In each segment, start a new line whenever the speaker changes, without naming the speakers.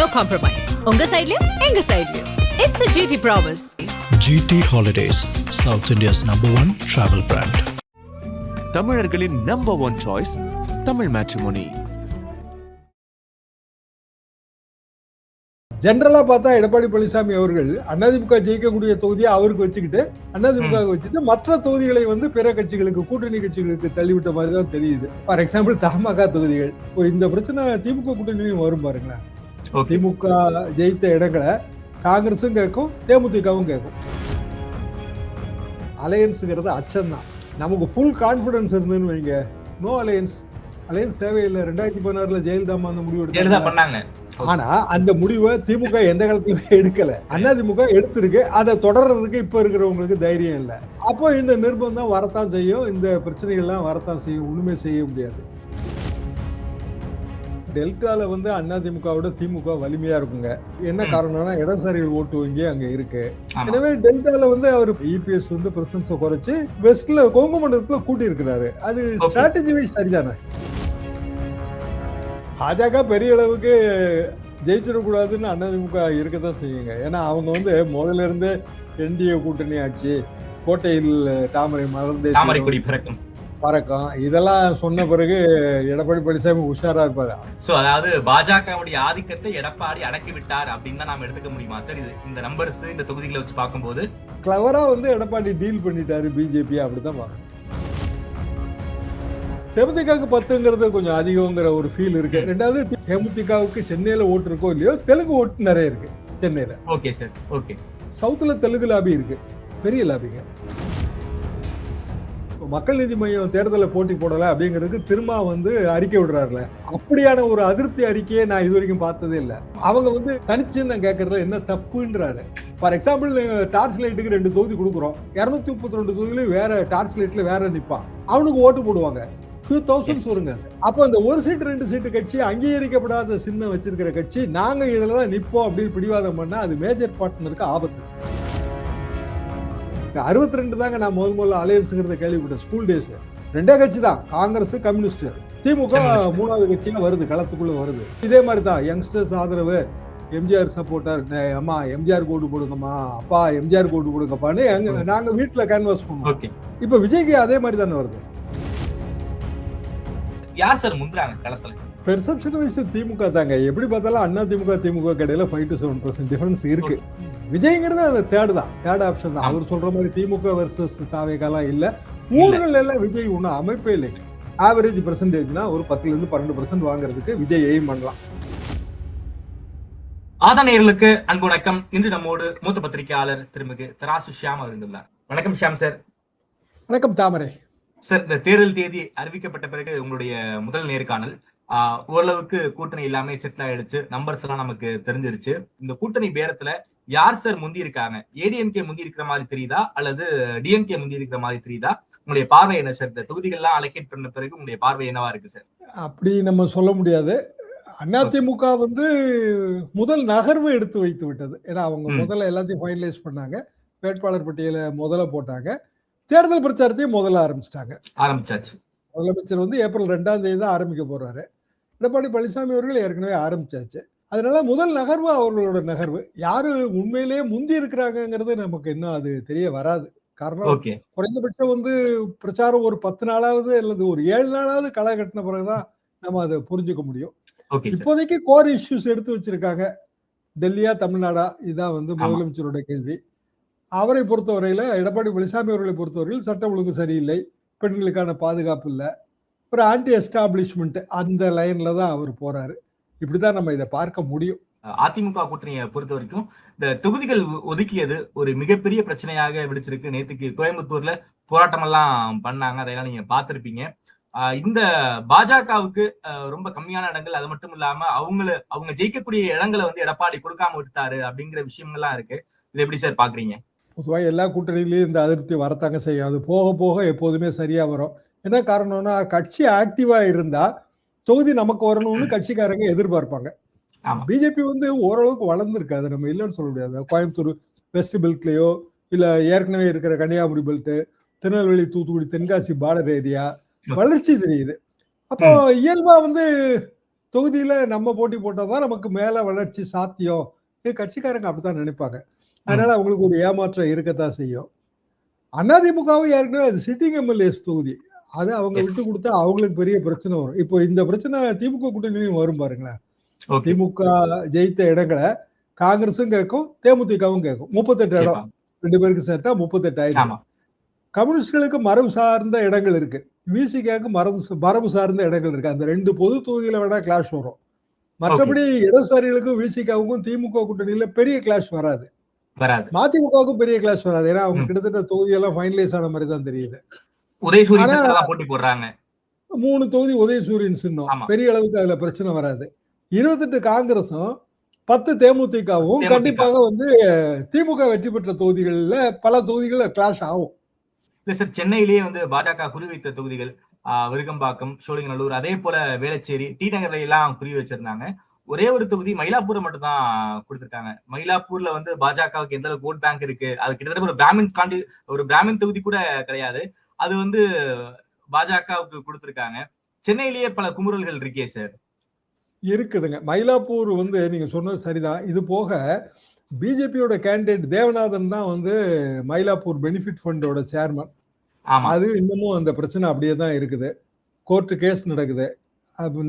no compromise. உங்க சைடுலயும் எங்க சைடுலயும். It's a GT promise.
GT Holidays, South India's #1 travel brand.
தமிழர்களின் number one choice Tamil matrimony.
ஜெனரலா பார்த்தா எடப்பாடி பழனிசாமி அவர்கள் அதிமுக ஜெயிக்கக்கூடிய தொகுதியை அவருக்கு வச்சுக்கிட்டு அதிமுக வச்சுட்டு மற்ற தொகுதிகளை வந்து பிற கட்சிகளுக்கு கூட்டணி கட்சிகளுக்கு தள்ளிவிட்ட மாதிரி தான் தெரியுது. ஃபார் எக்ஸாம்பிள் தமாக தொகுதிகள் இந்த பிரச்சனை திமுக கூட்டணியும் வரும் பாருங்களேன். திமுக ஜெயித்த இடங்களை காங்கிரஸும் கேட்கும், தேமுதிகவும் கேட்கும். அலையன்ஸுங்கிறது அச்சம்தான். நமக்கு ஃபுல் கான்பிடன்ஸ் இருந்துன்னு வைங்க, நோ அலையன்ஸ் தேவையில்லை. 2016 ஜெயலலிதா அந்த முடிவு எடுத்தாங்க. ஆனா அந்த முடிவை திமுக எந்த காலத்திலுமே எடுக்கல. அதிமுக எடுத்திருக்கு. அதை தொடர்றதுக்கு இப்ப இருக்கிறவங்களுக்கு தைரியம் இல்லை. அப்போ இந்த நிர்பந்தம் வரத்தான் செய்யும், இந்த பிரச்சனைகள்லாம் வரத்தான் செய்யும். ஒண்ணுமே செய்ய முடியாது. டெல்டால வந்து அதிமுகவோட திமுக வலிமையா இருக்குங்க. என்ன காரணம்னா இடதுசாரிகள் ஓட்டு வங்கி அங்க இருக்கு. எனவே டெல்டால வந்து அவர் இபிஎஸ் வந்து பிரசன்ஸை குறைச்சு வெஸ்ட்ல கொங்கு மண்டலத்துல கூட்டி இருக்கிறாரு. அது ஸ்ட்ராட்டஜி வைஸ் சரிதானே. பாஜக பெரிய அளவுக்கு ஜெயிச்சிடக்கூடாதுன்னு அதிமுக இருக்கதான் செய்யுங்க. ஏன்னா அவங்க வந்து முதல்ல இருந்து என்டிஏ கூட்டணி ஆட்சி, கோட்டையில் தாமரை மலர்ந்து பறக்கும், இதெல்லாம் சொன்ன பிறகு எடப்பாடி பழனிசாமி உஷாரா இருப்பாரு.
அதாவது பாஜகவுடைய ஆதிக்கத்தை எடப்பாடி அடக்கி விட்டார் அப்படின்னு தான் நாம எடுத்துக்க முடியுமா சார்? இந்த நம்பர்ஸ் இந்த தொகுதிகளை வச்சு பார்க்கும்போது
கிளவரா வந்து எடப்பாடி டீல் பண்ணிட்டாரு பிஜேபி, அப்படிதான் பார்க்கணும். தேமுதிகவுக்கு 10ங்கிறது கொஞ்சம் அதிகங்கிற ஒரு ஃபீல் இருக்கு. ரெண்டாவது தேமுதிகவுக்கு சென்னையில ஓட்டு இருக்கோ இல்லையோ, தெலுங்கு ஓட்டு நிறைய இருக்கு சென்னையில.
Okay sir, okay.
சவுத்துல தெலுங்கு லாபி இருக்கு, பெரிய லாபிங்க. மக்கள் நீதி மையம் தேர்தலை போட்டி போடல அப்படிங்கிறதுக்கு திரும்ப வந்து அறிக்கை விடுறாருல, அப்படியான ஒரு அதிருப்தி அறிக்கையை நான் இது வரைக்கும் பார்த்ததே இல்லை. அவங்க வந்து தனிச்சு நான் கேட்கறதுல என்ன தப்புன்றாரு. ஃபார் எக்ஸாம்பிள் டார்ச் லைட்டுக்கு 2 தொகுதி கொடுக்குறோம், 232 தொகுதியிலும் வேற டார்ச் லைட்ல வேற நிப்பான், அவனுக்கு ஓட்டு போடுவாங்க. few thousands வருங்க. அப்போ அந்த ஒரு சீட்டு 2 சீட்டு கட்சி, அங்கீகரிக்கப்படாத சின்னம் வச்சிருக்கிற கட்சி, நாங்க இதுலதான் நிப்போம் அப்படின்னு பிடிவாதம் பண்ணா அது மேஜர் பார்ட்னருக்கு ஆபத்து. 62 தாங்க நான் முதல்ல அலையன்ஸுங்கிறத கேள்விப்பட்டேன். ஸ்கூல் டேஸ் 2 கட்சி தான், காங்கிரஸ் கம்யூனிஸ்ட். திமுக 3வது கட்சியில வருது, களத்துக்குள்ள வருது. இதே மாதிரி தான் யங்ஸ்டர்ஸ் ஆதரவு, எம்ஜிஆர் சப்போர்ட்டர், அம்மா எம்ஜிஆர் கோடு போடுங்கம்மா, அப்பா எம்ஜிஆர் கோடு கொடுங்கப்பான்னு நாங்க வீட்டுல கேன்வாஸ் பண்ணுவோம். இப்ப விஜய்க்கு அதே மாதிரி தானே வருது.
யார் சார் முந்துறாங்க களத்துல?
பெர்செப்ஷன் வைஸ் திமுக தாங்க. எப்படி பார்த்தாலும் திமுக கடையில 5 to 7% டிஃபரன்ஸ் இருக்கு. விஜய்ங்கிறது அந்த தேர்ட் ஆப்ஷன் தான். அவர் சொல்ற மாதிரி திமுக வெர்சஸ் தாவேகாலாம் இல்ல. ஊர்கள் எல்லாம் விஜய் ஒன்னும் அமைப்பே இல்லைங்க. ஆவரேஜ் பெர்சன்டேஜ்னா ஒரு 10-12% வாங்குறதுக்கு விஜய் எய்ம் பண்ணலாம்.
ஆதானியர்களுக்கு அன்பு வணக்கம். இன்று நம்மோடு மூத்த பத்திரிகையாளர் திருமிகு தராசு ஷியாம் இருந்துள்ளார். வணக்கம் ஷியாம் சார்.
வணக்கம் தாமரை
சார். இந்த தேர்தல் தேதி அறிவிக்கப்பட்ட பிறகு உங்களுடைய முதல் நேர்காணல், ஓரளவுக்கு கூட்டணி எல்லாமே செட்டில் ஆயிடுச்சு, நம்பர்ஸ் எல்லாம் நமக்கு தெரிஞ்சிருச்சு. இந்த கூட்டணி பேரத்துல யார் சார் முந்தி இருக்காங்க? ஏடிஎம்கே முந்தி இருக்கிற மாதிரி தெரியுதா அல்லது டிஎம்கே முந்தி இருக்கிற மாதிரி தெரியுதா? உங்களுடைய பார்வை என்ன சார்? இந்த தொகுதிகள்லாம் அலோகேட் பண்ண பிறகு உங்களுடைய பார்வை என்னவா இருக்கு சார்?
அப்படி நம்ம சொல்ல முடியாது. அதிமுக வந்து முதல் நகர்வு எடுத்து வைத்து விட்டது. ஏன்னா அவங்க முதல்ல எல்லாத்தையும் ஃபைனலைஸ் பண்ணாங்க, வேட்பாளர் பட்டியலை முதல்ல போட்டாங்க, தேர்தல் பிரச்சாரத்தையும் முதல்ல ஆரம்பிச்சாச்சு. முதலமைச்சர் வந்து ஏப்ரல் 2ஆம் தேதி தான் ஆரம்பிக்க போறாரு. எடப்பாடி பழனிசாமி அவர்கள் ஏற்கனவே ஆரம்பிச்சாச்சு. அதனால முதல் நகர்வு அவர்களோட நகர்வு. யாரு உண்மையிலேயே முந்தி இருக்கிறாங்கிறது நமக்கு இன்னும் அது தெரிய வராது. காரணம் குறைந்தபட்சம் வந்து பிரச்சாரம் ஒரு 10 நாளாவது அல்லது ஒரு 7 நாளாவது களை கட்டின பிறகுதான் நம்ம அதை புரிஞ்சுக்க முடியும். இப்போதைக்கு கோர் இஷ்யூஸ் எடுத்து வச்சிருக்காங்க. டெல்லியா தமிழ்நாடா, இதுதான் வந்து முதலமைச்சரோட கேள்வி. அவரை பொறுத்தவரையில, எடப்பாடி பழனிசாமி அவர்களை பொறுத்தவரையில் சட்டம் ஒழுங்கு சரியில்லை, பெண்களுக்கான பாதுகாப்பு இல்லை, ஒரு ஆன்டி எஸ்டாப்ளிஷ்மெண்ட், அந்த லைன்ல தான் அவர் போறாரு. இப்படிதான் நம்ம இதை பார்க்க முடியும்.
அதிமுக கூட்டணியை பொறுத்த வரைக்கும் இந்த தொகுதிகள் ஒதுக்கியது ஒரு மிகப்பெரிய பிரச்சனையாக விடுச்சிருக்கு. நேற்றுக்கு கோயம்புத்தூர்ல போராட்டம் எல்லாம் பண்ணாங்க, அதையெல்லாம் நீங்க பார்த்திருப்பீங்க. இந்த பாஜகவுக்கு ரொம்ப கம்மியான இடங்கள், அது மட்டும் இல்லாம அவங்க ஜெயிக்கக்கூடிய இடங்களை வந்து எடப்பாடி கொடுக்காம விட்டுட்டாரு அப்படிங்கிற விஷயங்கள்லாம் இருக்கு. இது எப்படி சார் பாக்குறீங்க?
பொதுவாக எல்லா கூட்டணியிலையும் இந்த அதிருப்தி வரத்தாங்க செய்யும். அது போக போக எப்போதுமே சரியா வரும். என்ன காரணம்னா, கட்சி ஆக்டிவா இருந்தா தொகுதி நமக்கு வரணும்னு கட்சிக்காரங்க எதிர்பார்ப்பாங்க. பிஜேபி வந்து ஓரளவுக்கு வளர்ந்துருக்கு, அதை நம்ம இல்லைன்னு சொல்ல முடியாது. கோயம்புத்தூர் வெஸ்ட் பெல்ட்லயோ இல்ல ஏற்கனவே இருக்கிற Kanyakumari belt, Tirunelveli, Thoothukudi, Tenkasi border area வளர்ச்சி தெரியுது. அப்போ இயல்பா வந்து தொகுதியில நம்ம போட்டி போட்டாதான் நமக்கு மேல வளர்ச்சி சாத்தியம். இது கட்சிக்காரங்க அப்படித்தான் நினைப்பாங்க. அதனால அவங்களுக்கு ஒரு ஏமாற்றம் இருக்கத்தான் செய்யும். அதிமுகவும் ஏற்கனவே அது சிட்டிங் எம்எல்ஏஸ் தொகுதி. அது அவங்க விட்டு கொடுத்தா அவங்களுக்கு பெரிய பிரச்சனை வரும். இப்போ இந்த பிரச்சனை திமுக கூட்டணியும் வரும் பாருங்களேன். திமுக ஜெயித்த இடங்களை காங்கிரஸும் கேட்கும், தேமுதிகவும் கேட்கும். 38 இடம் 2 பேருக்கு சேர்த்தா 38 ஆயிடும். கம்யூனிஸ்டுகளுக்கு மரபு சார்ந்த இடங்கள் இருக்கு, விசிகாவுக்கு மரபு சார்ந்த இடங்கள் இருக்கு. அந்த 2 பொது தொகுதியில வேணா கிளாஷ் வரும். மற்றபடி இடதுசாரிகளுக்கும் விசிகாவுக்கும் திமுக கூட்டணியில பெரிய கிளாஷ் வராது. மதிமுகவுக்கும் பெரிய கிளாஷ் வராது. ஏன்னா அவங்க கிட்டத்தட்ட தொகுதியெல்லாம் ஃபைனலைஸ் ஆன மாதிரி தான் தெரியுது. 3 தொகுதி உதயசூரியன் சின்னம், பெரிய அளவுக்கு அதுல பிரச்சனை வராது. 28 காங்கிரஸும் 10 தேமுதிகவும் கண்டிப்பாக வந்து திமுக வெற்றி பெற்ற தொகுதிகள்ல பல தொகுதிகள்ல கிளாஷ் ஆகும்.
இல்ல சார், சென்னையிலேயே வந்து பாஜக குறிவைத்த தொகுதிகள் விருகம்பாக்கம், சோழிங்கநல்லூர், அதே போல வேளச்சேரி, டி நகர்ல எல்லாம் குறி வச்சிருந்தாங்க. ஒரே ஒரு தொகுதி மயிலாப்பூரை மட்டும் தான் கொடுத்திருக்காங்க. மயிலாப்பூர்ல வந்து பாஜகவுக்கு எந்த அளவுக்கு ஓட் பேங்க் இருக்கு, அது கிட்டத்தட்ட ஒரு பிராமின் தொகுதி கூட கிடையாது. அது வந்து பாஜகவுக்கு கொடுத்திருக்காங்க. சென்னையிலேயே பல குமுறல்கள் இருக்கே சார்.
இருக்குதுங்க. மயிலாப்பூர் வந்து நீங்க சொன்னது சரிதான். இது போக பிஜேபியோட கேண்டிடேட் தேவநாதன் தான் வந்து மயிலாப்பூர் பெனிஃபிட் ஃபண்டோட சேர்மன். அது இன்னமும் அந்த பிரச்சனை அப்படியே தான் இருக்குது. கோர்ட்டு கேஸ் நடக்குது.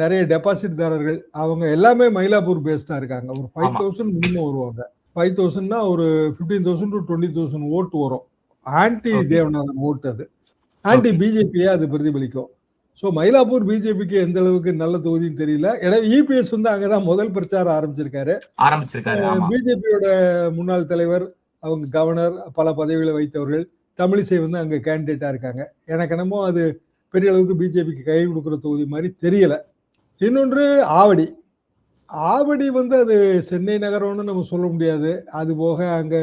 நிறைய டெபாசிட் தாரர்கள் அவங்க எல்லாமே மயிலாப்பூர் பேஸ்டா இருக்காங்க. ஒரு 5,000 மினிமம் வருவாங்க. 5,000னா ஒரு 15,000 to 20,000 ஓட்டு வரும். ஆன்டி தேவநாதன் ஓட்டு, அது ஆன்டி பிஜேபியே அது பிரதிபலிக்கும். ஸோ மயிலாப்பூர் பிஜேபிக்கு எந்த அளவுக்கு நல்ல தொகுதின்னு தெரியல. இபிஎஸ் வந்து அங்கதான் முதல் பிரச்சாரம் ஆரம்பிச்சிருக்காரு. பிஜேபியோட முன்னாள் தலைவர், அவங்க கவர்னர், பல பதவிகளை வைத்தவர்கள், தமிழிசை வந்து அங்க கேண்டிடேட்டா இருக்காங்க. எனக்கு என்னமோ அது பெரிய அளவுக்கு பிஜேபிக்கு கை கொடுக்குற தொகுதி மாதிரி தெரியல. இன்னொன்று ஆவடி வந்து அது சென்னை நகரம்னு நம்ம சொல்ல முடியாது. அது போக அங்க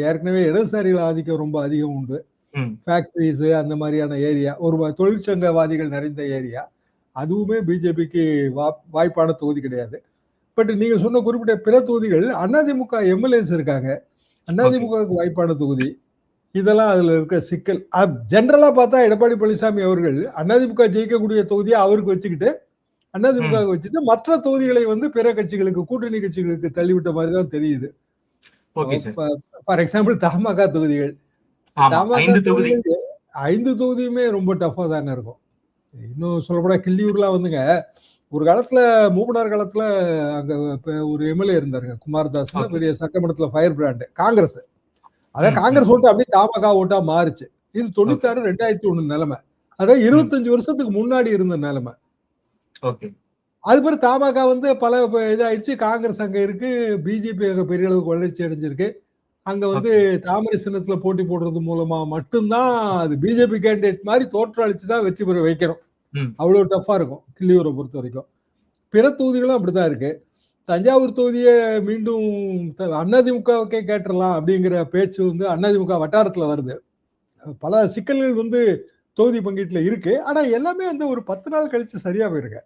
ஏற்கனவே இடதுசாரிகள் ஆதிக்கம் ரொம்ப அதிகம் உண்டு. ஃபேக்டரிஸ் அந்த மாதிரியான ஏரியா, ஒரு தொழிற்சங்கவாதிகள் நிறைந்த ஏரியா. அதுவுமே பிஜேபிக்கு வாய்ப்பான தொகுதி கிடையாது. பட் நீங்க சொன்ன குறிப்பிட்ட பிற தொகுதிகள் அதிமுக எம்எல்ஏஸ் இருக்காங்க, அதிமுகவுக்கு வாய்ப்பான தொகுதி. இதெல்லாம் அதுல இருக்க சிக்கல். ஜெனரலா பார்த்தா எடப்பாடி பழனிசாமி அவர்கள் அதிமுக ஜெயிக்கக்கூடிய தொகுதியை அவருக்கு வச்சுக்கிட்டு, அதிமுக வச்சுட்டு மற்ற தொகுதிகளை வந்து பிற கட்சிகளுக்கு, கூட்டணி கட்சிகளுக்கு தள்ளிவிட்ட மாதிரி தான் தெரியுது. ஃபார் எக்ஸாம்பிள் தமாக தொகுதிகள், 5 தொகுதியுமே ரொம்ப டஃபா தாங்க இருக்கும். இன்னும் சொல்லப்போனா கிள்ளியூர்லாம் வந்துங்க, ஒரு காலத்துல மூப்பனார் காலத்துல அங்க ஒரு எம்எல்ஏ இருந்தாருங்க, குமாரதாஸ், பெரிய சட்டமன்றத்துல ஃபயர் பிராண்ட், காங்கிரஸ். அதான் காங்கிரஸ் ஓட்டு அப்படியே தமாக ஓட்டா மாறுச்சு. இது 96, 2001 நிலைமை. அதாவது 25 வருஷத்துக்கு முன்னாடி இருந்த நிலைமை. அது பிறகு தமாக வந்து பல இதாயிடுச்சு. காங்கிரஸ் அங்க இருக்கு, பிஜேபி அங்க பெரிய அளவுக்கு வளர்ச்சி அடைஞ்சிருக்கு. அங்க வந்து தாமரை சின்னத்துல போட்டி போடுறது மூலமா மட்டும்தான் அது பிஜேபி கேண்டிடேட் மாதிரி தோற்றளிச்சுதான் வெற்றி பெற வைக்கணும். அவ்வளவு டஃபா இருக்கும் கிள்ளியூரை பொறுத்த வரைக்கும். பிற தொகுதிகளும் அப்படிதான் இருக்கு. தஞ்சாவூர் தொகுதியை மீண்டும் அதிமுகவுக்கே கேட்டுடலாம் அப்படிங்கிற பேச்சு வந்து அதிமுக வட்டாரத்துல வருது. பல சிக்கல்கள் வந்து தொகுதி பங்கீட்டுல இருக்கு. ஆனா எல்லாமே வந்து ஒரு 10 நாள் கழிச்சு சரியா போயிருங்க.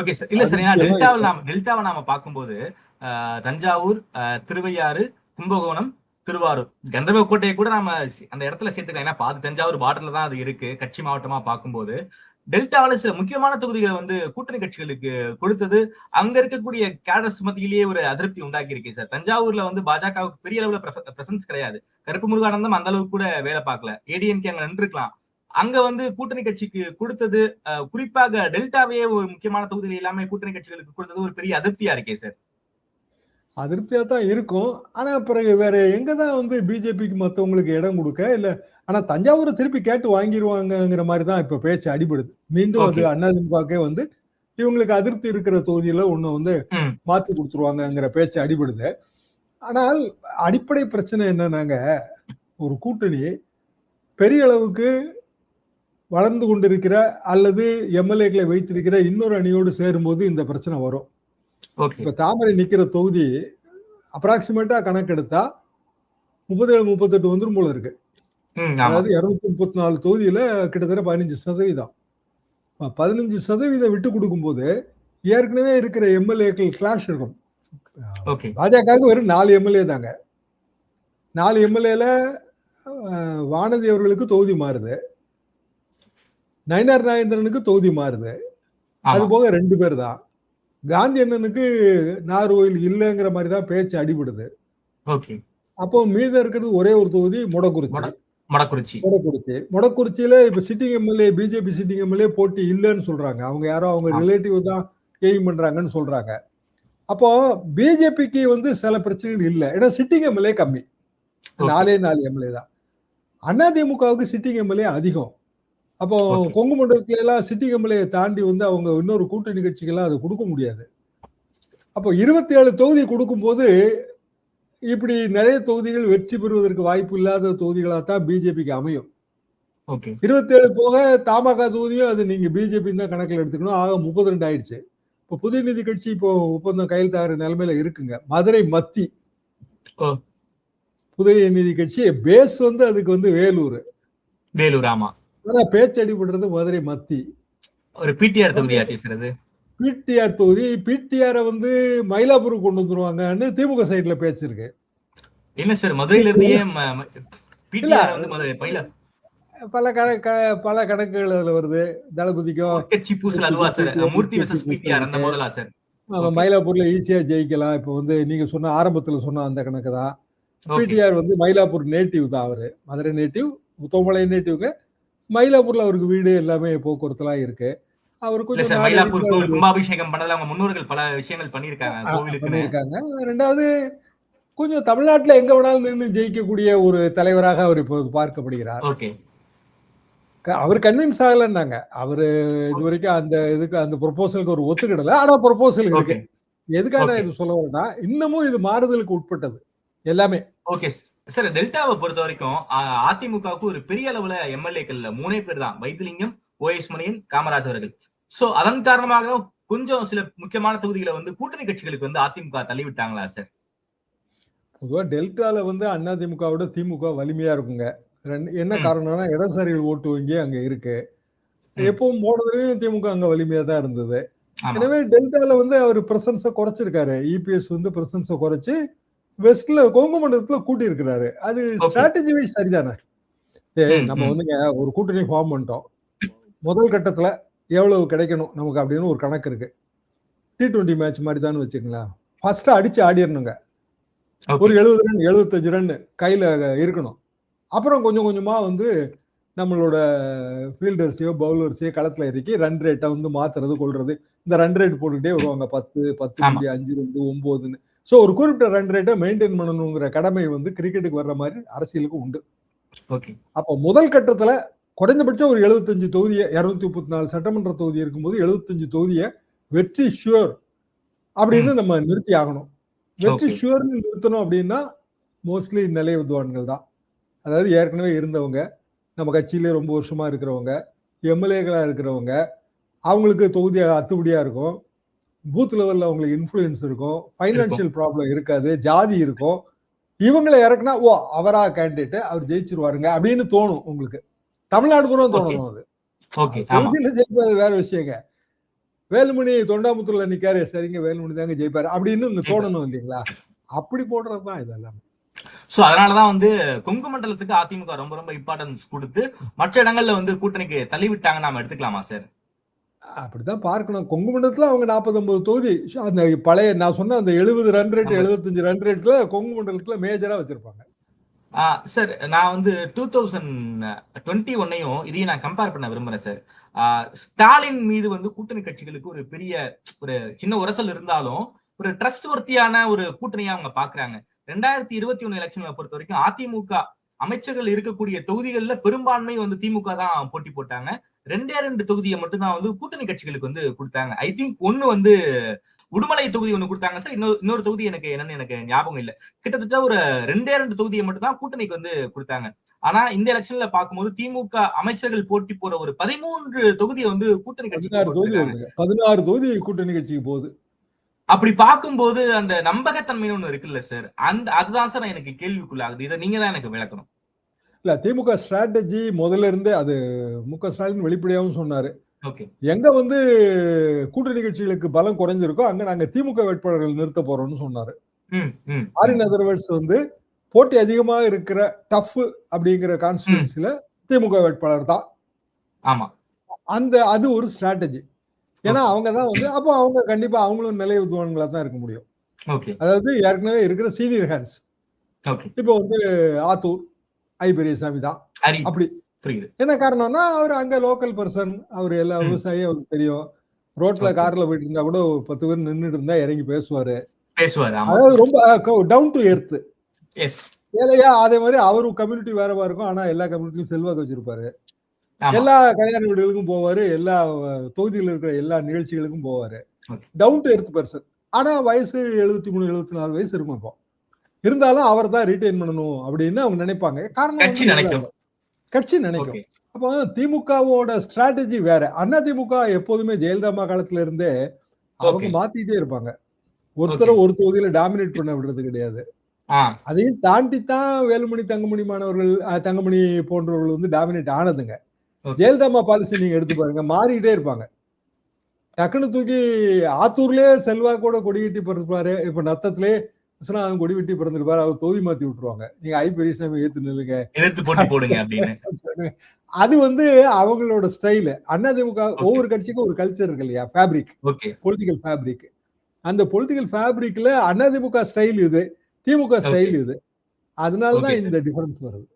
Okay sir. இல்ல சார், டெல்டாவை நாம பார்க்கும்போது தஞ்சாவூர், திருவையாறு, கும்பகோணம், திருவாரூர், கந்தர்வக்கோட்டையை கூட நாம அந்த இடத்துல சேர்த்துக்கலாம். ஏன்னா பாதி தஞ்சாவூர் பார்டர்ல தான் அது இருக்கு. கட்சி மாவட்டமா பார்க்கும்போது டெல்டாவில சில முக்கியமான தொகுதிகளை வந்து கூட்டணி கட்சிகளுக்கு கொடுத்தது அங்க இருக்கக்கூடிய கேடர்ஸ் மத்தியிலேயே ஒரு அதிருப்தி உண்டாக்கி இருக்கு சார். தஞ்சாவூர்ல வந்து பாஜகவுக்கு பெரிய அளவுல பிரசன்ஸ் கிடையாது. கருப்பு முருகானந்தம் அந்த அளவுக்கு கூட வேலை பார்க்கல. ஏடிஎம்கே அங்க நின்றுக்கலாம். அங்க வந்து கூட்டணி கட்சிக்கு கொடுத்தது, குறிப்பாக டெல்டாவையே ஒரு முக்கியமான தொகுதிகள் எல்லாமே கூட்டணி கட்சிகளுக்கு கொடுத்தது ஒரு பெரிய அதிருப்தியா இருக்கே சார்.
அதிருப்தியா தான் இருக்கும். ஆனா பிறகு வேற எங்கதான் வந்து பிஜேபிக்கு மத்தவங்களுக்கு இடம் கொடுக்க இல்ல. ஆனா தஞ்சாவூரை திருப்பி கேட்டு வாங்கிடுவாங்கிற மாதிரி தான் இப்ப பேச்சு அடிபடுது. மீண்டும் அது அதிமுகவே வந்து இவங்களுக்கு அதிருப்தி இருக்கிற தொகுதியில ஒண்ணு வந்து மாத்தி கொடுத்துருவாங்கிற பேச்சு அடிபடுது. ஆனால் அடிப்படை பிரச்சனை என்னன்னாங்க, ஒரு கூட்டணி பெரிய அளவுக்கு வளர்ந்து கொண்டிருக்கிற அல்லது எம்எல்ஏக்களை வைத்திருக்கிற இன்னொரு அணியோடு சேரும்போது இந்த பிரச்சனை வரும். இப்ப தாமரை நிக்கிற தொகுதி அப்ராக்சிமேட்டா கணக்கெடுத்தா 37-38 வந்துரும் போல இருக்கு. அதாவது 234 தொகுதியில கிட்டத்தட்ட 15%. 15% விட்டு கொடுக்கும் போது ஏற்கனவே இருக்கிற எம்எல்ஏக்கள் கிளாஷ் இருக்கும். பாஜகவுக்கு வெறும் 4 எம்எல்ஏ தாங்க. 4 எம்எல்ஏல வானதி அவர்களுக்கு தொகுதி மாறுது, நயினார் நாகேந்திரனுக்கு தொகுதி மாறுது. அது போக 2 பேர் தான். காந்தி அண்ணனுக்கு நாகர்கோவில் இல்லைங்கிற மாதிரி தான் பேச்சு அடிபடுது.
ஓகே.
அப்போ மீதம் இருக்கிறது ஒரே ஒரு தொகுதி மொடக்குறிச்சி. மொடக்குறிச்சியில இப்ப sitting MLA, BJP sitting MLA போட்டி இல்லைன்னு சொல்றாங்க. அவங்க யாரோ அவங்க ரிலேட்டிவ் தான் எய்ம் பண்றாங்கன்னு சொல்றாங்க. அப்போ பிஜேபிக்கு வந்து சில பிரச்சனைகள் இல்லை. ஏன்னா சிட்டிங் எம்எல்ஏ கம்மி, 4 எம்எல்ஏ தான். அதிமுகவுக்கு சிட்டிங் எம்எல்ஏ அதிகம். அப்போ கொங்கு மண்டலத்துல எல்லாம் சிட்டிங் எம்எல்ஏ தாண்டி வந்து அவங்க இன்னொரு கூட்டணி கட்சிகள்லாம் அதை கொடுக்க முடியாது. அப்போ 27 தொகுதி கொடுக்கும்போது இப்படி நிறைய தொகுதிகள் வெற்றி பெறுவதற்கு வாய்ப்பு இல்லாத தொகுதிகளாக தான் பிஜேபிக்கு அமையும். 27 போக தமாக தொகுதியும் அது நீங்க பிஜேபி தான் கணக்கில் எடுத்துக்கணும். ஆக 32 ஆயிடுச்சு. இப்போ புதிய நீதி கட்சி இப்போ ஒப்பந்தம் கையெழுத்தாகிற நிலைமையில இருக்குங்க. மதுரை மத்தி புதிய நீதி கட்சி பேஸ் வந்து அதுக்கு வந்து வேலூர்.
ஆமா.
ஆனா பேச்சு அடிபடுறது மதுரை மத்தி.
ஒரு பிடிஆர் தொகுதி.
பிடிஆர் தொகுதி. பிடிஆரை வந்து மயிலாப்பூருக்கு கொண்டு வந்துருவாங்கன்னு திமுக சைட்ல பேச்சு இருக்கு.
என்ன சார் மதுரையில இருந்தே பிடிஆர் வந்து
பல கணக்குகள் அதுல வருது. தளபதிக்கும் மயிலாப்பூர்ல ஈஸியா ஜெயிக்கலாம். இப்ப வந்து நீங்க சொன்ன ஆரம்பத்துல சொன்ன அந்த கணக்கு தான். பிடிஆர் வந்து மயிலாப்பூர் நேட்டிவ் தான். அவரு மதுரை நேட்டிவ், முத்தமலை நேட்டிவ்ங்க. மயிலாப்பூர்ல அவருக்கு வீடு எல்லாமே போக்குவரத்து எல்லாம் இருக்கு. அவர் கொஞ்சம்
கும்பாபிஷேகம் பண்ணதுல அவங்க முன்னோர்கள் பல விஷயங்கள் பண்ணிருக்காங்க.
ரெண்டாவது கொஞ்சம் தமிழ்நாட்டுல எங்க வேணாலும் நின்று ஜெயிக்கக்கூடிய ஒரு தலைவராக அவர் இப்போது பார்க்கப்படுகிறார். அவர் கன்வின்ஸ் ஆகலன்னாங்க. அவரு இது வரைக்கும் அந்த இதுக்கு அந்த ப்ரொபோசலுக்கு ஒரு ஒத்துக்கிடல. ஆனா ப்ரொபோசல் இருக்கு. எதுக்காக இது சொல்ல வரேன்னா, இன்னமும் இது மாறுதலுக்கு உட்பட்டது எல்லாமே.
Okay sir. டெல்டாவை பொறுத்த வரைக்கும் அதிமுகவுக்கு ஒரு பெரிய அளவுல எம்எல்ஏக்கள் 3 பேர் தான். வைத்திலிங்கம், OS மணியன், காமராஜ் அவர்கள். சோ அதன் காரணமாக கொஞ்சம் சில முக்கியமான தொகுதிகளை வந்து கூட்டணி கட்சிகளுக்கு வந்து அதிமுக தள்ளிவிட்டாங்களா சார்?
பொதுவா டெல்டால வந்து அதிமுகவோட திமுக வலிமையா இருக்குங்க. என்ன காரணம்னா இடதுசாரிகள் ஓட்டு வங்கி அங்க இருக்கு. எப்பவும் போன தடவையும் திமுக அங்க வலிமையா தான் இருந்தது. எனவே டெல்டால வந்து அவர் பிரசன்ஸை குறைச்சிருக்காரு. இபிஎஸ் வந்து பிரசன்ஸை குறைச்சு வெஸ்ட்ல கொங்கு மண்டலத்துல கூட்டி இருக்கிறாரு. அது ஸ்ட்ராட்டஜி வைஸ் சரிதானே. நம்ம வந்துங்க ஒரு கூட்டணி ஃபார்ம் பண்ணிட்டோம். முதல் கட்டத்துல எவ்வளவு கிடைக்கணும் நமக்கு அப்படின்னு ஒரு கணக்கு இருக்கு. T20 மேட்ச் மாதிரி தான் வச்சுக்கலாம். ஃபர்ஸ்ட் அடிச்சு ஆடிடணுங்க. ஒரு 70 ரன் 75 ரன் கையில இருக்கணும். அப்புறம் கொஞ்சம் கொஞ்சமா வந்து நம்மளோட ஃபீல்டர்ஸையோ பவுலர்ஸையோ களத்துல இறக்கி ரன் ரேட்டை வந்து மாத்துறது கொள்றது. இந்த ரன் ரேட் போட்டுக்கிட்டே வருவாங்க. 10, 5, 9. ஸோ ஒரு குறிப்பிட்ட ரன் ரேட்டை மெயின்டைன் பண்ணணுங்கிற கடமை வந்து கிரிக்கெட்டுக்கு வர்ற மாதிரி அரசியலுக்கு உண்டு. அப்போ முதல் கட்டத்துல குறைந்தபட்சம் ஒரு 75 தொகுதியை 234 சட்டமன்ற தொகுதி இருக்கும்போது 75 தொகுதியை வெற்றி ஷுவர் அப்படின்னு நம்ம நிறுத்தி ஆகணும். வெற்றி ஷுவர்னு நிறுத்தணும் அப்படின்னா மோஸ்ட்லி நிலை வித்வான்கள் தான். அதாவது ஏற்கனவே இருந்தவங்க, நம்ம கட்சியிலே ரொம்ப வருஷமா இருக்கிறவங்க, எம்எல்ஏக்களா இருக்கிறவங்க, அவங்களுக்கு தொகுதி அத்துப்படியா இருக்கும். பூத் லெவல்ல அவங்களுக்கு இன்ஃப்ளூயன்ஸ் இருக்கும். ஃபைனான்சியல் ப்ராப்ளம் இருக்காது. ஜாதி இருக்கும். இவங்களை இறக்குனா அவரா கேண்டிடேட், அவர் ஜெயிச்சிருவாருங்க அப்படின்னு தோணும் உங்களுக்கு. தமிழ்நாடு பூரா தோணணும். அது தொகுதியில ஜெயிப்பாரு வேற விஷயங்க. வேலுமணி தொண்டாமுத்தூர்ல நிக்காரு, சரிங்க வேலுமணி தாங்க ஜெயிப்பாரு அப்படின்னு இங்க தோணணும் இல்லைங்களா? அப்படி போடுறதுதான் இதெல்லாம்.
சோ அதனாலதான் வந்து கொங்கு மண்டலத்துக்கு அதிமுக ரொம்ப ரொம்ப இம்பார்ட்டன்ஸ் கொடுத்து மற்ற இடங்கள்ல வந்து கூட்டணிக்கு தள்ளிவிட்டாங்க நாம எடுத்துக்கலாமா சார்?
அப்படித்தான் பார்க்கணும். கொங்கு மண்டலத்துல அவங்க 40-50 தொகுதி அந்த பழைய நான் சொன்ன அந்த 70 ரன் ரேட் 75 ரன் ரேட்ல கொங்கு மண்டலத்துல மேஜரா வச்சிருப்பாங்க.
சார் நான் வந்து 2021 இதையும் நான் கம்பேர் பண்ண விரும்புறேன் சார். ஸ்டாலின் மீது வந்து கூட்டணி கட்சிகளுக்கு ஒரு பெரிய ஒரு சின்ன உரசல் இருந்தாலும் ஒரு ட்ரஸ்ட் வர்த்தியான ஒரு கூட்டணியா அவங்க பாக்குறாங்க. 2021 எலெக்ஷன்ல பொறுத்த வரைக்கும் அதிமுக அமைச்சர்கள் இருக்கக்கூடிய தொகுதிகள்ல பெரும்பான்மை வந்து திமுக தான் போட்டி போட்டாங்க. 2 தொகுதியை மட்டும்தான் வந்து கூட்டணி கட்சிகளுக்கு வந்து கொடுத்தாங்க. ஐ திங்க் ஒண்ணு வந்து உடுமலை தொகுதி ஒண்ணு கொடுத்தாங்க சார். இன்னொரு தொகுதி எனக்கு என்னன்னு எனக்கு ஞாபகம் இல்ல. கிட்டத்தட்ட ஒரு 2 தொகுதியை மட்டும் தான் கூட்டணிக்கு வந்து கொடுத்தாங்க. ஆனா இந்த எலெக்ஷன்ல பார்க்கும்போது திமுக அமைச்சர்கள் போட்டி போற ஒரு 13 தொகுதியை வந்து கூட்டணி கட்சி
16 தொகுதி கூட்டணி கட்சிக்கு போகுது.
அப்படி பார்க்கும்போது அந்த நம்பகத்தன்மை ஒண்ணு இருக்குல்ல சார், அதுதான் சார் எனக்கு கேள்விக்குள்ளாகுது. இதை நீங்க தான் எனக்கு விளக்கணும்.
இல்ல திமுக ஸ்ட்ராட்டஜி முதல்ல இருந்தே அது மு.க. ஸ்டாலின் வெளிப்படையாகவும் சொன்னாரு. எங்க வந்து கூட்டணி கட்சிகளுக்கு பலம் குறைஞ்சிருக்கோ அங்க நாங்க திமுக வேட்பாளர்கள் நிறுத்த போறோம்னு சொன்னாரு. ஆரின் அதர்வர்ட்ஸ் வந்து போட்டி அதிகமாக இருக்கிற டஃப் அப்படிங்கிற கான்ஸ்டிட்யூன்சில திமுக வேட்பாளர் தான்.
ஆமா,
அந்த அது ஒரு ஸ்ட்ராட்டஜி. ஏன்னா அவங்க தான் வந்து அப்போ அவங்க கண்டிப்பா அவங்களும் நிலை வித்துவான்களா தான் இருக்க முடியும்.
ஓகே
அதாவது ஏற்கனவே இருக்கிற சீனியர் ஹேண்ட்ஸ்.
ஓகே
இப்போ வந்து ஆத்தூர் ஐ பெரியசாமி தான்
ஹரி
அப்படி.
புரியுது.
என்ன காரணம்னா அவர் அங்க லோக்கல் பர்சன், அவர் எல்லா விவசாயியும் அவருக்கு தெரியும். ரோட்ல
Okay.
கார்ல போயிட்டு இருந்தா கூட 10 பேர் நின்றுட்டு இருந்தா இறங்கி பேசுவாரு.
பேசுவாரு. ஆமா
அதாவது ரொம்ப டவுன் டு எர்த்.
எஸ்
ஏழையா அதே மாதிரி அவரு கம்யூனிட்டி வேறவா இருக்கும். ஆனா எல்லா கம்யூனிட்டியும் செல்வாக்கு வச்சிருப்பாரு.
ஆமா
எல்லா கல்யாண வீடுகளுக்கும் போவாரு. எல்லா தொகுதியில் இருக்கிற எல்லா நிகழ்ச்சிகளுக்கும் போவாரு.
Okay.
Down to earth person. ஆனா வயசு 73 74 வயசு இருக்கும். இப்போ இருந்தாலும் அவர் தான் ரீட்டைன் பண்ணணும் அப்படின்னு அவங்க நினைப்பாங்க. காரணம்
கட்சி
வந்து
நினைக்கும்.
கட்சி நினைக்கும்.
ஓகே
அப்போ திமுகவோட ஸ்ட்ராட்டஜி வேற. அண்ணா திமுக எப்போதுமே ஜெயலலிதா அம்மா காலத்துல இருந்தே அவங்க
Okay.
மாத்திட்டே இருப்பாங்க. ஒருத்தர ஒரு தொகுதியில டாமினேட் பண்ண விடுறது கிடையாது.
ஆ
அதையும் தாண்டி தான் வேலுமணி தங்கமணி மாணவர்கள் தங்கமணி போன்றவர்கள் வந்து டாமினேட் ஆனதுங்க.
Okay.
ஜெயலலிதா அம்மா பாலிசி நீங்க எடுத்து பாருங்க, மாறிக்கிட்டே இருப்பாங்க. டக்குன்னு தூக்கி ஆத்தூர்லயே செல்வா கூட கொடி கட்டி பிறந்திருப்பாரு. இப்ப நத்தத்திலே விஸ்வநாதன் கொடி வெட்டி பிறந்திருப்பாரு. அவர் தொகுதி மாத்தி விட்டுருவாங்க. நீங்க ஐ பெரியசாமி ஏத்து நில்லுங்க.
எதிர்த்து போட்டி போடுங்க அப்படின்னு.
அது வந்து அவங்களோட ஸ்டைல். அதிமுக ஒவ்வொரு கட்சிக்கும் ஒரு கல்ச்சர் இருக்கு இல்லையா, ஃபேப்ரிக்,
ஓகே
பொலிட்டிக்கல் ஃபேப்ரிக். அந்த பொலிட்டிக்கல் ஃபேப்ரிக்ல அதிமுக ஸ்டைல் இது, திமுக ஸ்டைல் இது. அதனாலதான்
Okay, sir.
இந்த டிஃபரன்ஸ் வருது.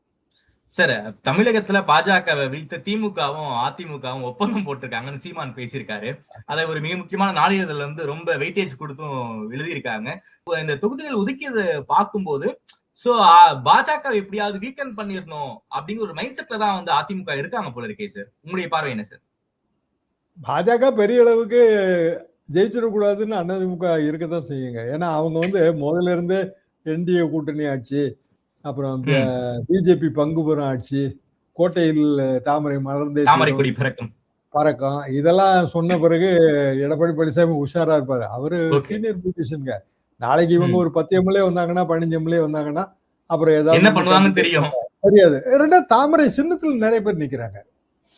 சார், தமிழகத்துல பாஜகவை வீழ்த்த திமுகவும் அதிமுகவும் ஒப்பந்தம் போட்டிருக்காங்கன்னு சீமான் பேசியிருக்காரு. அதை ஒரு மிக முக்கியமான நாளிதழ்ல வந்து ரொம்ப வெயிட்டேஜ் கொடுத்தும் எழுதியிருக்காங்க. இந்த தொகுதிகள் ஒதுக்கியதை பார்க்கும்போது சோ பாஜக எப்படியாவது வீக்கெண்ட் பண்ணிடணும் அப்படிங்கிற ஒரு மைண்ட் செட்ல தான் வந்து அதிமுக இருக்காங்க போல இருக்கே சார். உங்களுடைய பார்வை என்ன சார்?
பாஜக பெரிய அளவுக்கு ஜெயிச்சிடக்கூடாதுன்னு அதிமுக இருக்கத்தான் செய்யுங்க. ஏன்னா அவங்க வந்து முதல்ல இருந்து என்டிஏ கூட்டணி ஆட்சி, அப்புறம் பிஜேபி பங்கு பெறும் ஆட்சி, கோட்டையில் தாமரை மலர்ந்தே
தாமரை கொடி பறக்கும்
பறக்கும், இதெல்லாம் சொன்ன பிறகு எடப்பாடி பழனிசாமி உஷாரா இருப்பாரு. அவரு
Okay.
சீனியர் பொலிட்டிஷியனுங்க. நாளைக்கு இவங்க ஒரு 10 எம்எல்ஏ வந்தாங்கன்னா 15 எம்எல்ஏ வந்தாங்கன்னா அப்புறம்
என்ன
ஏதாவது
பண்ணுவாங்கன்னு தெரியும்
தெரியாது. ரெண்டாவது தாமரை சின்னத்துல நிறைய பேர் நிக்கிறாங்க.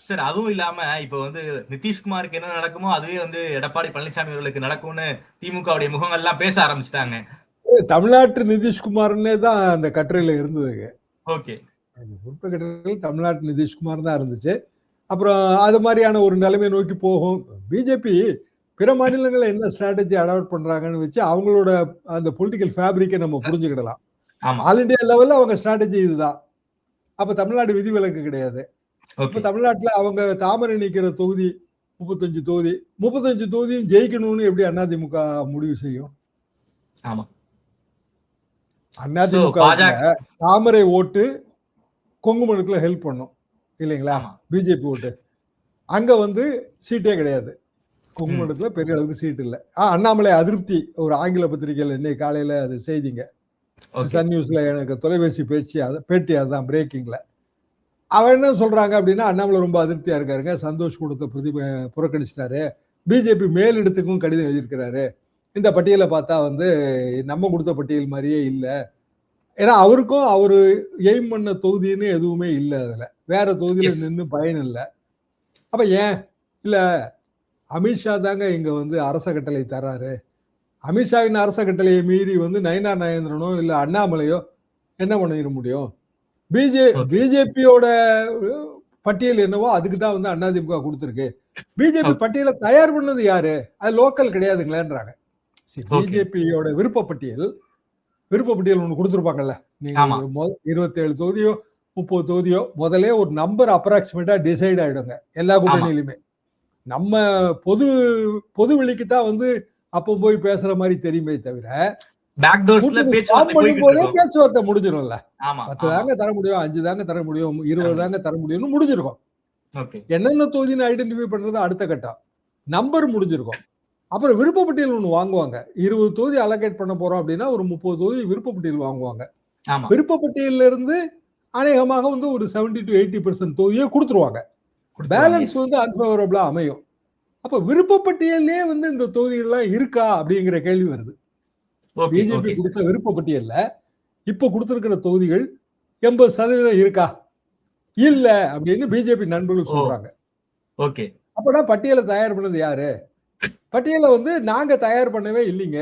சார். அதுவும் இல்லாம இப்ப வந்து நிதிஷ்குமாருக்கு என்ன நடக்குமோ அதுவே வந்து எடப்பாடி பழனிசாமி அவர்களுக்கு நடக்கும்னு திமுகவுடைய முகங்கள் எல்லாம் பேச ஆரம்பிச்சிட்டாங்க.
தமிழ்நாட்டு நிதிஷ்குமார்னே தான் அந்த கட்டுரையில இருந்ததுங்க.
ஓகே
அந்த குறிப்பிட்ட கட்டுரையில் தமிழ்நாட்டு நிதிஷ்குமார் தான் இருந்துச்சு. அப்புறம் அது மாதிரியான ஒரு நிலைமை நோக்கி போகும். பிஜேபி பிற மாநிலங்களில் என்ன ஸ்ட்ராட்டஜி அடாப்ட் பண்றாங்கன்னு வச்சு அவங்களோட அந்த பொலிட்டிக்கல் ஃபேப்ரிக்கை நம்ம புரிஞ்சுக்கிடலாம்.
ஆமா
ஆல் இண்டியா லெவல்ல அவங்க ஸ்ட்ராட்டஜி இதுதான். அப்ப தமிழ்நாடு விதிவிலக்கு கிடையாது. இப்ப
ஓகே
தமிழ்நாட்டுல அவங்க தாமரை நிக்கிற தொகுதி 35 தொகுதி, 35 தொகுதியும் ஜெயிக்கணும்னு எப்படி அதிமுக முடிவு செய்யும்?
ஆமா
அதிமுக
பாஜக
தாமரை ஓட்டு கொங்குமனுக்குள்ள ஹெல்ப் பண்ணும் இல்லைங்களா?
ஆமா
பிஜேபி ஓட்டு அங்க வந்து சீட்டே கிடையாது. கொங்குமனுக்குள்ள பெரிய அளவுக்கு சீட் இல்லை. அண்ணாமலை அதிருப்தி ஒரு ஆங்கில பத்திரிகையில இன்னைக்கு காலையில அது செய்திங்க.
ஓகே
சன் நியூஸ்ல எனக்கு தொலைபேசி பேட்டி அதுதான் பிரேக்கிங்ல. அவன் என்ன சொல்றாங்க அப்படின்னா, அண்ணாமலை ரொம்ப அதிருப்தியா இருக்காருங்க, சந்தோஷ் கொடுத்த புறக்கணிச்சிட்டாரு, பிஜேபி மேலிடத்துக்கும் கடிதம் எழுதியிருக்கிறாரு, இந்த பட்டியலை பார்த்தா வந்து நம்ம கொடுத்த பட்டியல் மாதிரியே இல்லை. ஏன்னா அவருக்கும் அவரு எய்ம் பண்ண தொகுதின்னு எதுவுமே இல்லை, அதுல வேற தொகுதியில
Yes.
நின்று பயன் இல்லை. அப்ப ஏன் இல்ல, அமித்ஷா தாங்க இங்க வந்து அரச கட்டளை தர்றாரு. அமித்ஷாவின் அரச கட்டளையை மீறி வந்து நயினார் நாகேந்திரனோ இல்ல அண்ணாமலையோ என்ன பண்ணிட முடியும்?
Okay.
பிஜேபியோட பட்டியல் என்னவோ அதுக்கு தான் வந்து அதிமுக கொடுத்துருக்கு. BJP
Okay.
பட்டியலை தயார் பண்ணது யாரு? அது லோக்கல் கிடையாதுங்களேன்றாங்க.
Okay.
பிஜேபியோட விருப்பப்பட்டியல் ஒண்ணு கொடுத்துருப்பாங்கல்ல. நீங்க
ஆமா
27 தொகுதியோ 30 தொகுதியோ முதல்ல ஒரு நம்பர் அப்ராக்சிமேட்டா டிசைட் ஆயிடுங்க எல்லா கூட்டணியிலுமே. நம்ம பொது வெளிக்கு தான் வந்து அப்போ போய் பேசுற மாதிரி தெரியுமே தவிர
பேக்டோர்ஸ்ல பேச்சுவார்த்தை போயிட்டு
போதே
இருக்கும்.
பேச்சுவார்த்தை முடிஞ்சிடும்ல.
ஆமா
10 தாங்க தர முடியும், 5 தாங்க தர முடியும், 20 தாங்க தர முடியும்னு முடிஞ்சிருக்கும்.
ஓகே
என்னென்ன தொகுதின்னு ஐடென்டிஃபை பண்றது அடுத்த கட்டம். நம்பர் முடிஞ்சிருக்கும். அப்புறம் விருப்பப்பட்டியல் ஒண்ணு வாங்குவாங்க. 20 தொகுதி அலோகேட் பண்ண போறோம் அப்படின்னா ஒரு 30 தொகுதி விருப்பப்பட்டியல் வாங்குவாங்க.
ஆமா
விருப்பப்பட்டியல்ல இருந்து அநேகமாக வந்து ஒரு 70 to 80% தொகுதியை கொடுத்துருவாங்க. பேலன்ஸ் வந்து அன்ஃபேவரபிளா அமையும். அப்ப விருப்பப்பட்டியல்லே வந்து இந்த தொகுதிகள்லாம் இருக்கா அப்படிங்கிற கேள்வி வருது.
ஓகே
பிஜேபி
ஓகே
கொடுத்த விருப்பப்பட்டியல்ல இப்ப கொடுத்திருக்கிற தொகுதிகள் 80% இருக்கா? இல்ல அப்படின்னு பிஜேபி நண்பர்கள் சொல்றாங்க.
ஓகே
அப்பனா பட்டியலை தயார் பண்ணது யாரு? பட்டியலை வந்து நாங்க தயார் பண்ணவே இல்லைங்க,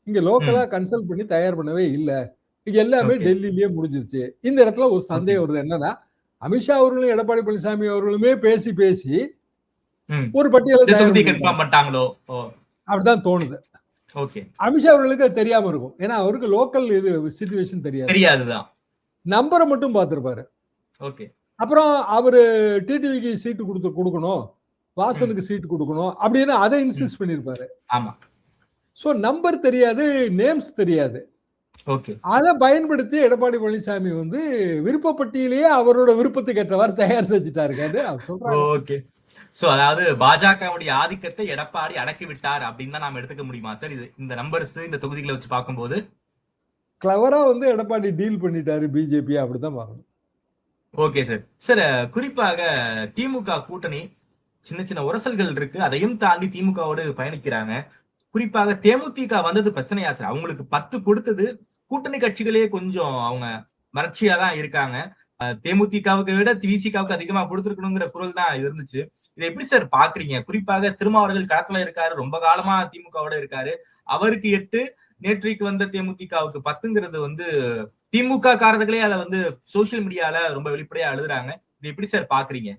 இங்க லோக்கலா கன்சல்ட் பண்ணி தயார் பண்ணவே இல்ல, இங்க எல்லாமே
Okay.
டெல்லியிலேயே முடிஞ்சிருச்சு. இந்த இடத்துல ஒரு சந்தேகம் வருது. என்னன்னா, அமித்ஷா அவர்களும் எடப்பாடி பழனிசாமி அவர்களுமே பேசி ஒரு பட்டியலை
இந்த
தயார்
தொகுதி
பண்ணிருக்காங்க.
கன்ஃபார்ம் பண்ணிட்டாங்களோ? ஓ,
அப்படிதான் தோணுது.
ஓகே.
அமித்ஷா அவர்களுக்கு அது தெரியாம இருக்கும். ஏன்னா அவருக்கு லோக்கல் இது சிச்சுவேஷன் தெரியாது.
தெரியாதுதான்.
நம்பரை மட்டும் பார்த்திருப்பாரு.
ஓகே.
அப்புறம் அவரு டிடிவிக்கு சீட்டு கொடுக்கணும், வாசனுக்கு சீட்டு கொடுக்கணும் அப்படின்னு அதை இன்சிஸ்ட் பண்ணிருப்பாரு.
ஆமா.
சோ நம்பர் தெரியாது, நேம்ஸ் தெரியாது.
ஓகே.
அதை பயன்படுத்தி எடப்பாடி பழனிசாமி வந்து விருப்பப்பட்டியலேயே அவரோட விருப்பத்துக்கு ஏற்றவாறு தயார் செஞ்சுட்டாரு. அவர் சொல்றாங்க.
ஓகே. சோ அதாவது பாஜகவுடைய ஆதிக்கத்தை எடப்பாடி அடக்கி விட்டார் அப்படின்னு தான் நாம எடுத்துக்க முடியுமா சார்? இது இந்த நம்பர்ஸ் இந்த தொகுதிகளை வச்சு பார்க்கும்போது
கிளவரா வந்து எடப்பாடி டீல் பண்ணிட்டாரு பிஜேபி, அப்படிதான் பார்க்கணும்.
Okay sir. சார் குறிப்பாக திமுக கூட்டணி சின்ன சின்ன உரசல்கள் இருக்கு, அதையும் தாண்டி திமுகவோடு பயணிக்கிறாங்க. குறிப்பாக தேமுதிக வந்தது பிரச்சனையா சார்? அவங்களுக்கு 10 கொடுத்தது கூட்டணி கட்சிகளே கொஞ்சம் அவங்க வறட்சியா தான் இருக்காங்க. தேமுதிகவுக்கு விட விசிகாவுக்கு அதிகமா கொடுத்துருக்கணுங்கிற குரல் தான் இருந்துச்சு. இதை எப்படி சார் பாக்குறீங்க? குறிப்பாக திருமாவர்கள் களத்துல இருக்காரு, ரொம்ப காலமா திமுகவோட இருக்காரு. அவருக்கு 8, நேற்றைக்கு வந்த தேமுதிகவுக்கு 10ங்கிறது வந்து திமுக காரர்களே அதை வந்து சோசியல் மீடியால ரொம்ப வெளிப்படையா எழுதுறாங்க. இது எப்படி சார் பாக்குறீங்க?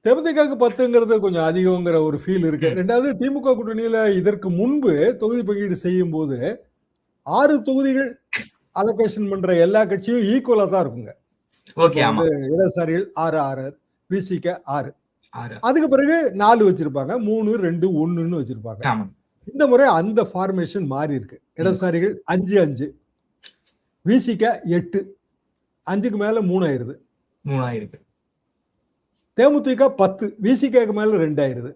தேமுதிகக்கு 10ங்கிறது கொஞ்சம் அதிகங்கிற ஒரு ஃபீல் இருக்கு. ரெண்டாவது திமுக கூட்டணியில இதற்கு முன்பு தொகுதி பங்கீடு செய்யும் போது 6 தொகுதிகள் அலோகேஷன் பண்ற எல்லா கட்சியும் ஈக்குவலா தான் இருக்குங்க.
ஓகே. ஆமா.
இடதுசாரிகள் 6 விசிக 6.
6.
அதுக்கு பிறகு 4 வச்சிருப்பாங்க, 3, 2, 1ன்னு வச்சிருப்பாங்க.
ஆமா.
இந்த முறை அந்த ஃபார்மேஷன் மாறி இருக்கு. இடதுசாரிகள் 5, 5, விசிக 8, 5க்கு மேல 3 ஆயிருது.
3 ஆயிருக்கு.
தேமுதிக 10, விசிகக்கு மேல 2 ஆயிருது.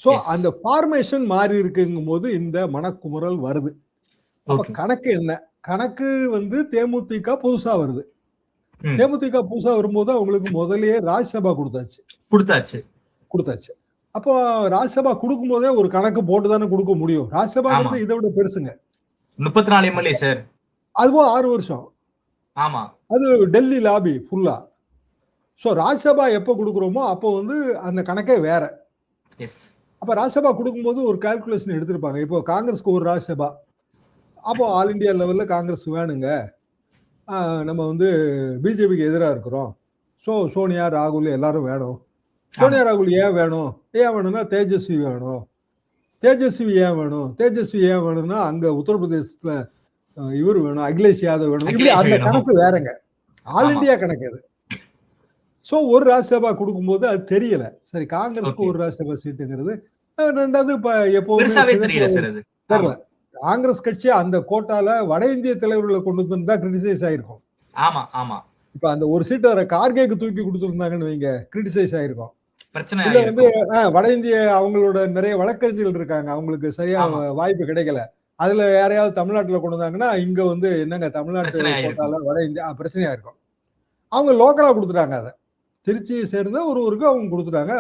சோ அந்த ஃபார்மேஷன் மாறி இருக்குங்கும் போது இந்த மனக்குமுறல் வருது. அப்ப கணக்கு என்ன? கணக்கு வந்து தேமுதிக புதுசா வருது. தேமுதிக புதுசா வரும்போது அவங்களுக்கு முதல்லயே ராஜ்யசபா கொடுத்தாச்சு. அப்போ ராஜ்யசபா கொடுக்கும் போதே ஒரு கணக்கு போட்டு தானே கொடுக்க முடியும். ராஜ்யசபாங்கிறது இதை விட பெருசுங்க.
34 எம்எல்ஏ சார்.
அதுவும் 6 வருஷம்.
ஆமா.
அது டெல்லி லாபி ஃபுல்லா. சோ ராஜ்யசபா எப்ப கொடுக்குறோமோ அப்போ வந்து அந்த கணக்கே வேற. அப்ப ராஜ்யசபா கொடுக்கும்போது ஒரு கால்குலேஷன் எடுத்திருப்பாங்க. இப்போ காங்கிரஸ்க்கு ஒரு ராஜ்யசபா, அப்போ ஆல் இண்டியா லெவல்ல காங்கிரஸ் வேணுங்க, நம்ம வந்து பிஜேபிக்கு எதிராக இருக்கிறோம், ஸோ சோனியா ராகுல் எல்லாரும் வேணும். சோனியா ராகுல் ஏன் வேணும்னா தேஜஸ்வி வேணும். தேஜஸ்வி ஏன் வேணும்னா அங்க உத்தரப்பிரதேசத்துல இவர் வேணும், அகிலேஷ் யாதவ் வேணும். இப்படி அந்த கணக்கு வேறங்க, ஆல் இண்டியா கணக்கு அது. ஸோ ஒரு ராஜ்யசபா கொடுக்கும்போது அது தெரியல. சரி, காங்கிரஸ்க்கு ஒரு ராஜ்யசபா சீட்டுங்கிறது. ரெண்டாவது இப்ப எப்பவுமே தெரியல, காங்கிரஸ் கட்சி அந்த கோட்டால வட இந்திய தலைவர்களை கொண்டு வந்து கிரிட்டிசைஸ் ஆயிருக்கும்.
ஆமா ஆமா.
இப்ப அந்த ஒரு சீட் வர கார்கேக்கு தூக்கி கொடுத்துருந்தாங்கன்னு வைங்க, கிரிட்டிசைஸ் ஆயிருக்கும்.
இல்ல
வந்து வட இந்திய அவங்களோட நிறைய வழக்கறிஞர்கள் இருக்காங்க, அவங்களுக்கு சரியா வாய்ப்பு கிடைக்கல. அதுல யாரையாவது தமிழ்நாட்டுல கொண்டு வந்தாங்கன்னா இங்க வந்து என்னங்க தமிழ்நாட்டு கோட்டால வட இந்தியா பிரச்சனையா இருக்கும். அவங்க லோக்கலா கொடுத்துட்டாங்க, அதை திருச்சியை சேர்ந்த ஒருவருக்கு அவங்க கொடுத்துட்டாங்க.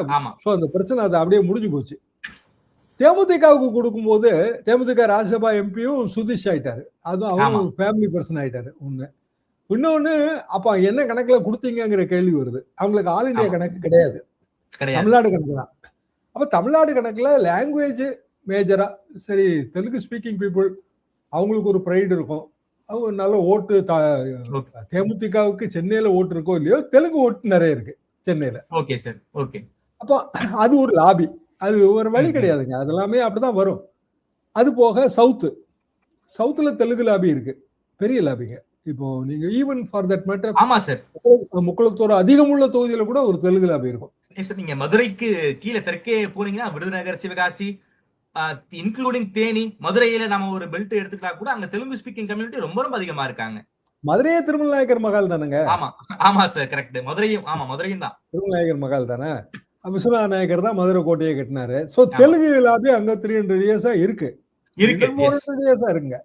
ஸோ அந்த பிரச்சனை அது அப்படியே முடிஞ்சு போச்சு. தேமுதிகவுக்கு கொடுக்கும்போது தேமுதிக ராஜ்யசபா எம்பியும் சுதீஷ் ஆயிட்டாரு, அதுவும் அவங்க ஃபேமிலி பர்சன் ஆயிட்டாரு. இன்னொன்னு அப்ப என்ன கணக்குல கொடுத்தீங்கிற கேள்வி வருது. அவங்களுக்கு ஆல் இண்டியா கணக்கு கிடையாது, தமிழ்நாடு கணக்கு தான். அப்ப தமிழ்நாடு கணக்குல லாங்குவேஜ் மேஜரா, சரி தெலுங்கு ஸ்பீக்கிங் பீப்புள் அவங்களுக்கு ஒரு ப்ரைடு இருக்கும், அவங்க நல்ல ஓட்டு. தேமுதிகவுக்கு சென்னையில ஓட்டு இருக்கோ இல்லையோ, தெலுங்கு ஓட்டு நிறைய இருக்கு சென்னையில.
Okay sir. ஓகே.
அப்போ அது ஒரு லாபி, அது ஒரு வழி கிடையாதுங்க, அதெல்லாமே அப்படிதான் வரும். அது போக சவுத்துல தெலுங்கு லாபி இருக்கு, பெரிய லாபிங்க. இப்போ நீங்க ஈவன் ஃபார் தட் மேட்டர்,
ஆமா சார்,
முக்குளத்தோட அதிகமுள்ள தொகுதியில கூட ஒரு தெலுங்கு லாபி இருக்கும்.
நீங்க மதுரைக்கு கீழே தெற்கே போனீங்கன்னா விருதுநகர், சிவகாசி, இன்க்ளூடிங் தேனி, மதுரையில நம்ம ஒரு பெல்ட் எடுத்துக்கிட்டா கூட அங்க தெலுங்கு ஸ்பீக்கிங் கம்யூனிட்டி ரொம்ப ரொம்ப அதிகமா இருக்காங்க.
மதுரையே திருமல் நாயக்கர் மகால் தானுங்க.
ஆமா சார், கரெக்ட். மதுரையும் தான்
திருமல் நாயக்கர் மகால் தானே. விஸ்வநாத நாயக்கர் தான் மதுரை கோட்டையை கட்டினாரு. சோ தெலுங்கு லாபி அங்க 300 இயர்ஸா இருக்கு. இருக்குங்க.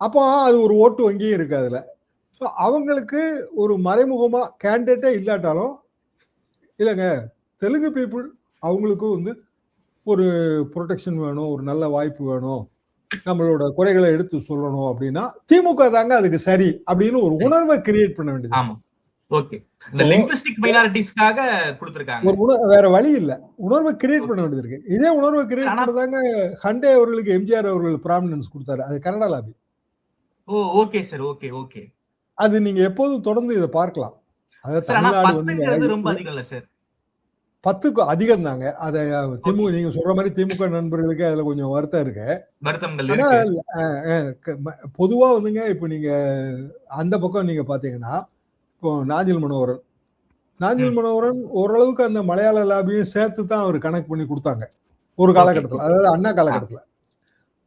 அப்போ அது ஒரு ஓட்டு வங்கியும் இருக்கு அதுல. ஸோ அவங்களுக்கு ஒரு மறைமுகமா கேண்டிடேட்டே இல்லாட்டாலும் இல்லைங்க, தெலுங்கு பீப்புள் அவங்களுக்கும் வந்து ஒரு ப்ரொடெக்ஷன் வேணும், ஒரு நல்ல வாய்ப்பு வேணும், நம்மளோட குறைகளை எடுத்து சொல்லணும் அப்படின்னா திமுக தாங்க அதுக்கு சரி அப்படின்னு ஒரு உணர்வை கிரியேட் பண்ண வேண்டியது.
ஆமா, ஓகே. இந்த லிங்குவிஸ்டிக் மைனாரிட்டிஸ்க்காக கொடுத்திருக்காங்க,
வேற வழி இல்ல, உணர்வை கிரியேட் பண்ண வேண்டியது இருக்கு. இதே உணர்வை கிரியேட் பண்ணதாங்க ஹண்டே அவர்களுக்கு எம்ஜிஆர் அவர்கள் ப்ராமினன்ஸ் கொடுத்தாரு, அது Canada lobby.
Okay sir. Okay.
அது நீங்க எப்போதும் தொடர்ந்து இதை பார்க்கலாம்.
அதாவது தமிழ்நாடு வந்து ரொம்ப அதிகம் இல்ல சார்.
10க்கு அதிகம் தாங்க. அத நீங்க சொல்ற மாதிரி திமுக நண்பர்களுக்கு அதுல கொஞ்சம் வருத்தம் இருக்கு.
வருத்தங்கள்
ஆனா
இருக்கு.
பொதுவா வந்துங்க இப்ப நீங்க அந்த பக்கம் நீங்க பாத்தீங்கன்னா, இப்போ நாஞ்சில் மனோகரன் ஓரளவுக்கு அந்த மலையாள லாபியும் சேர்த்து தான் அவர் கனெக்ட் பண்ணி கொடுத்தாங்க ஒரு காலகட்டத்தில், அதாவது அண்ணா காலகட்டத்தில்.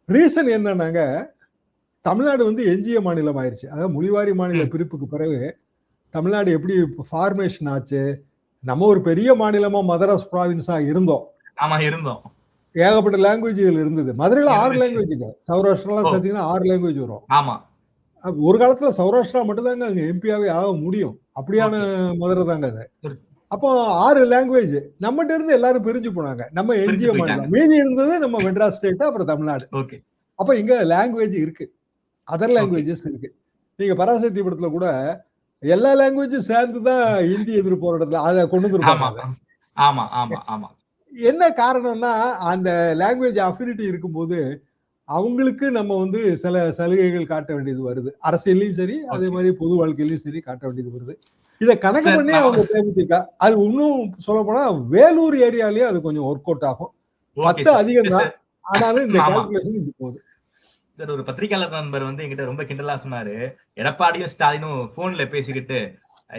ரீசன் என்னன்னாங்க, தமிழ்நாடு வந்து எஞ்சிய மாநிலம் ஆயிடுச்சு. அதாவது மொழிவாரி மாநில பிரிப்புக்கு பிறகு தமிழ்நாடு எப்படி ஃபார்மேஷன் ஆச்சு, நம்ம ஒரு பெரிய மாநிலமா மதராஸ் ப்ராவின்ஸா இருந்தோம்.
ஆமா இருந்தோம்.
ஏகப்பட்ட லாங்குவேஜ் இதுல இருந்தது. மதுரையில 6 லாங்குவேஜுங்க. சௌராஷ்டிராலாம் சேர்த்தீங்கன்னா 6 லாங்குவேஜ் வரும்.
ஆமா.
ஒரு காலத்துல சௌராஷ்டிரா மட்டும் தாங்க அங்க எம்பியாவே ஆக முடியும். அப்படியான மதுரை தாங்க அது. அப்போ 6 லாங்குவேஜ் நம்மகிட்ட இருந்து எல்லாரும் பிரிஞ்சு போனாங்க. நம்ம எஞ்சிய மாநிலம். மீதி இருந்தது நம்ம மெட்ராஸ் ஸ்டேட், அப்புறம் தமிழ்நாடு. அப்ப இங்க லாங்குவேஜ் இருக்கு, அதர் லாங்குவேஜஸ் இருக்கு. நீங்க பராசக்தி படத்துல கூட எல்லா லாங்குவேஜும் சேர்ந்துதான் இந்தி எதிர்ப்பு போராட்டத்துல அதை கொண்டு வந்துருப்பாங்க. என்ன காரணம்னா, அந்த லாங்குவேஜ் அஃபினிட்டி இருக்கும்போது அவங்களுக்கு நம்ம வந்து சில சலுகைகள் காட்ட வேண்டியது வருது. அரசியலையும் சரி, அதே மாதிரி பொது வாழ்க்கையிலையும் சரி காட்ட வேண்டியது வருது. இதை கணக்கு பண்ணி அவங்க தேமுதிக, அது இன்னும் சொல்ல போனா வேலூர் ஏரியாலயே அது கொஞ்சம் ஒர்க் அவுட் ஆகும். 10 அதிகம் தான், ஆனாலும் இந்த கால்குலேஷன் இப்படி போகுது.
சார், ஒரு பத்திரிகையாளர் நண்பர் வந்து என்கிட்ட ரொம்ப கிண்டலா சொன்னாரு, எடப்பாடியும் ஸ்டாலினும் போன்ல பேசிக்கிட்டு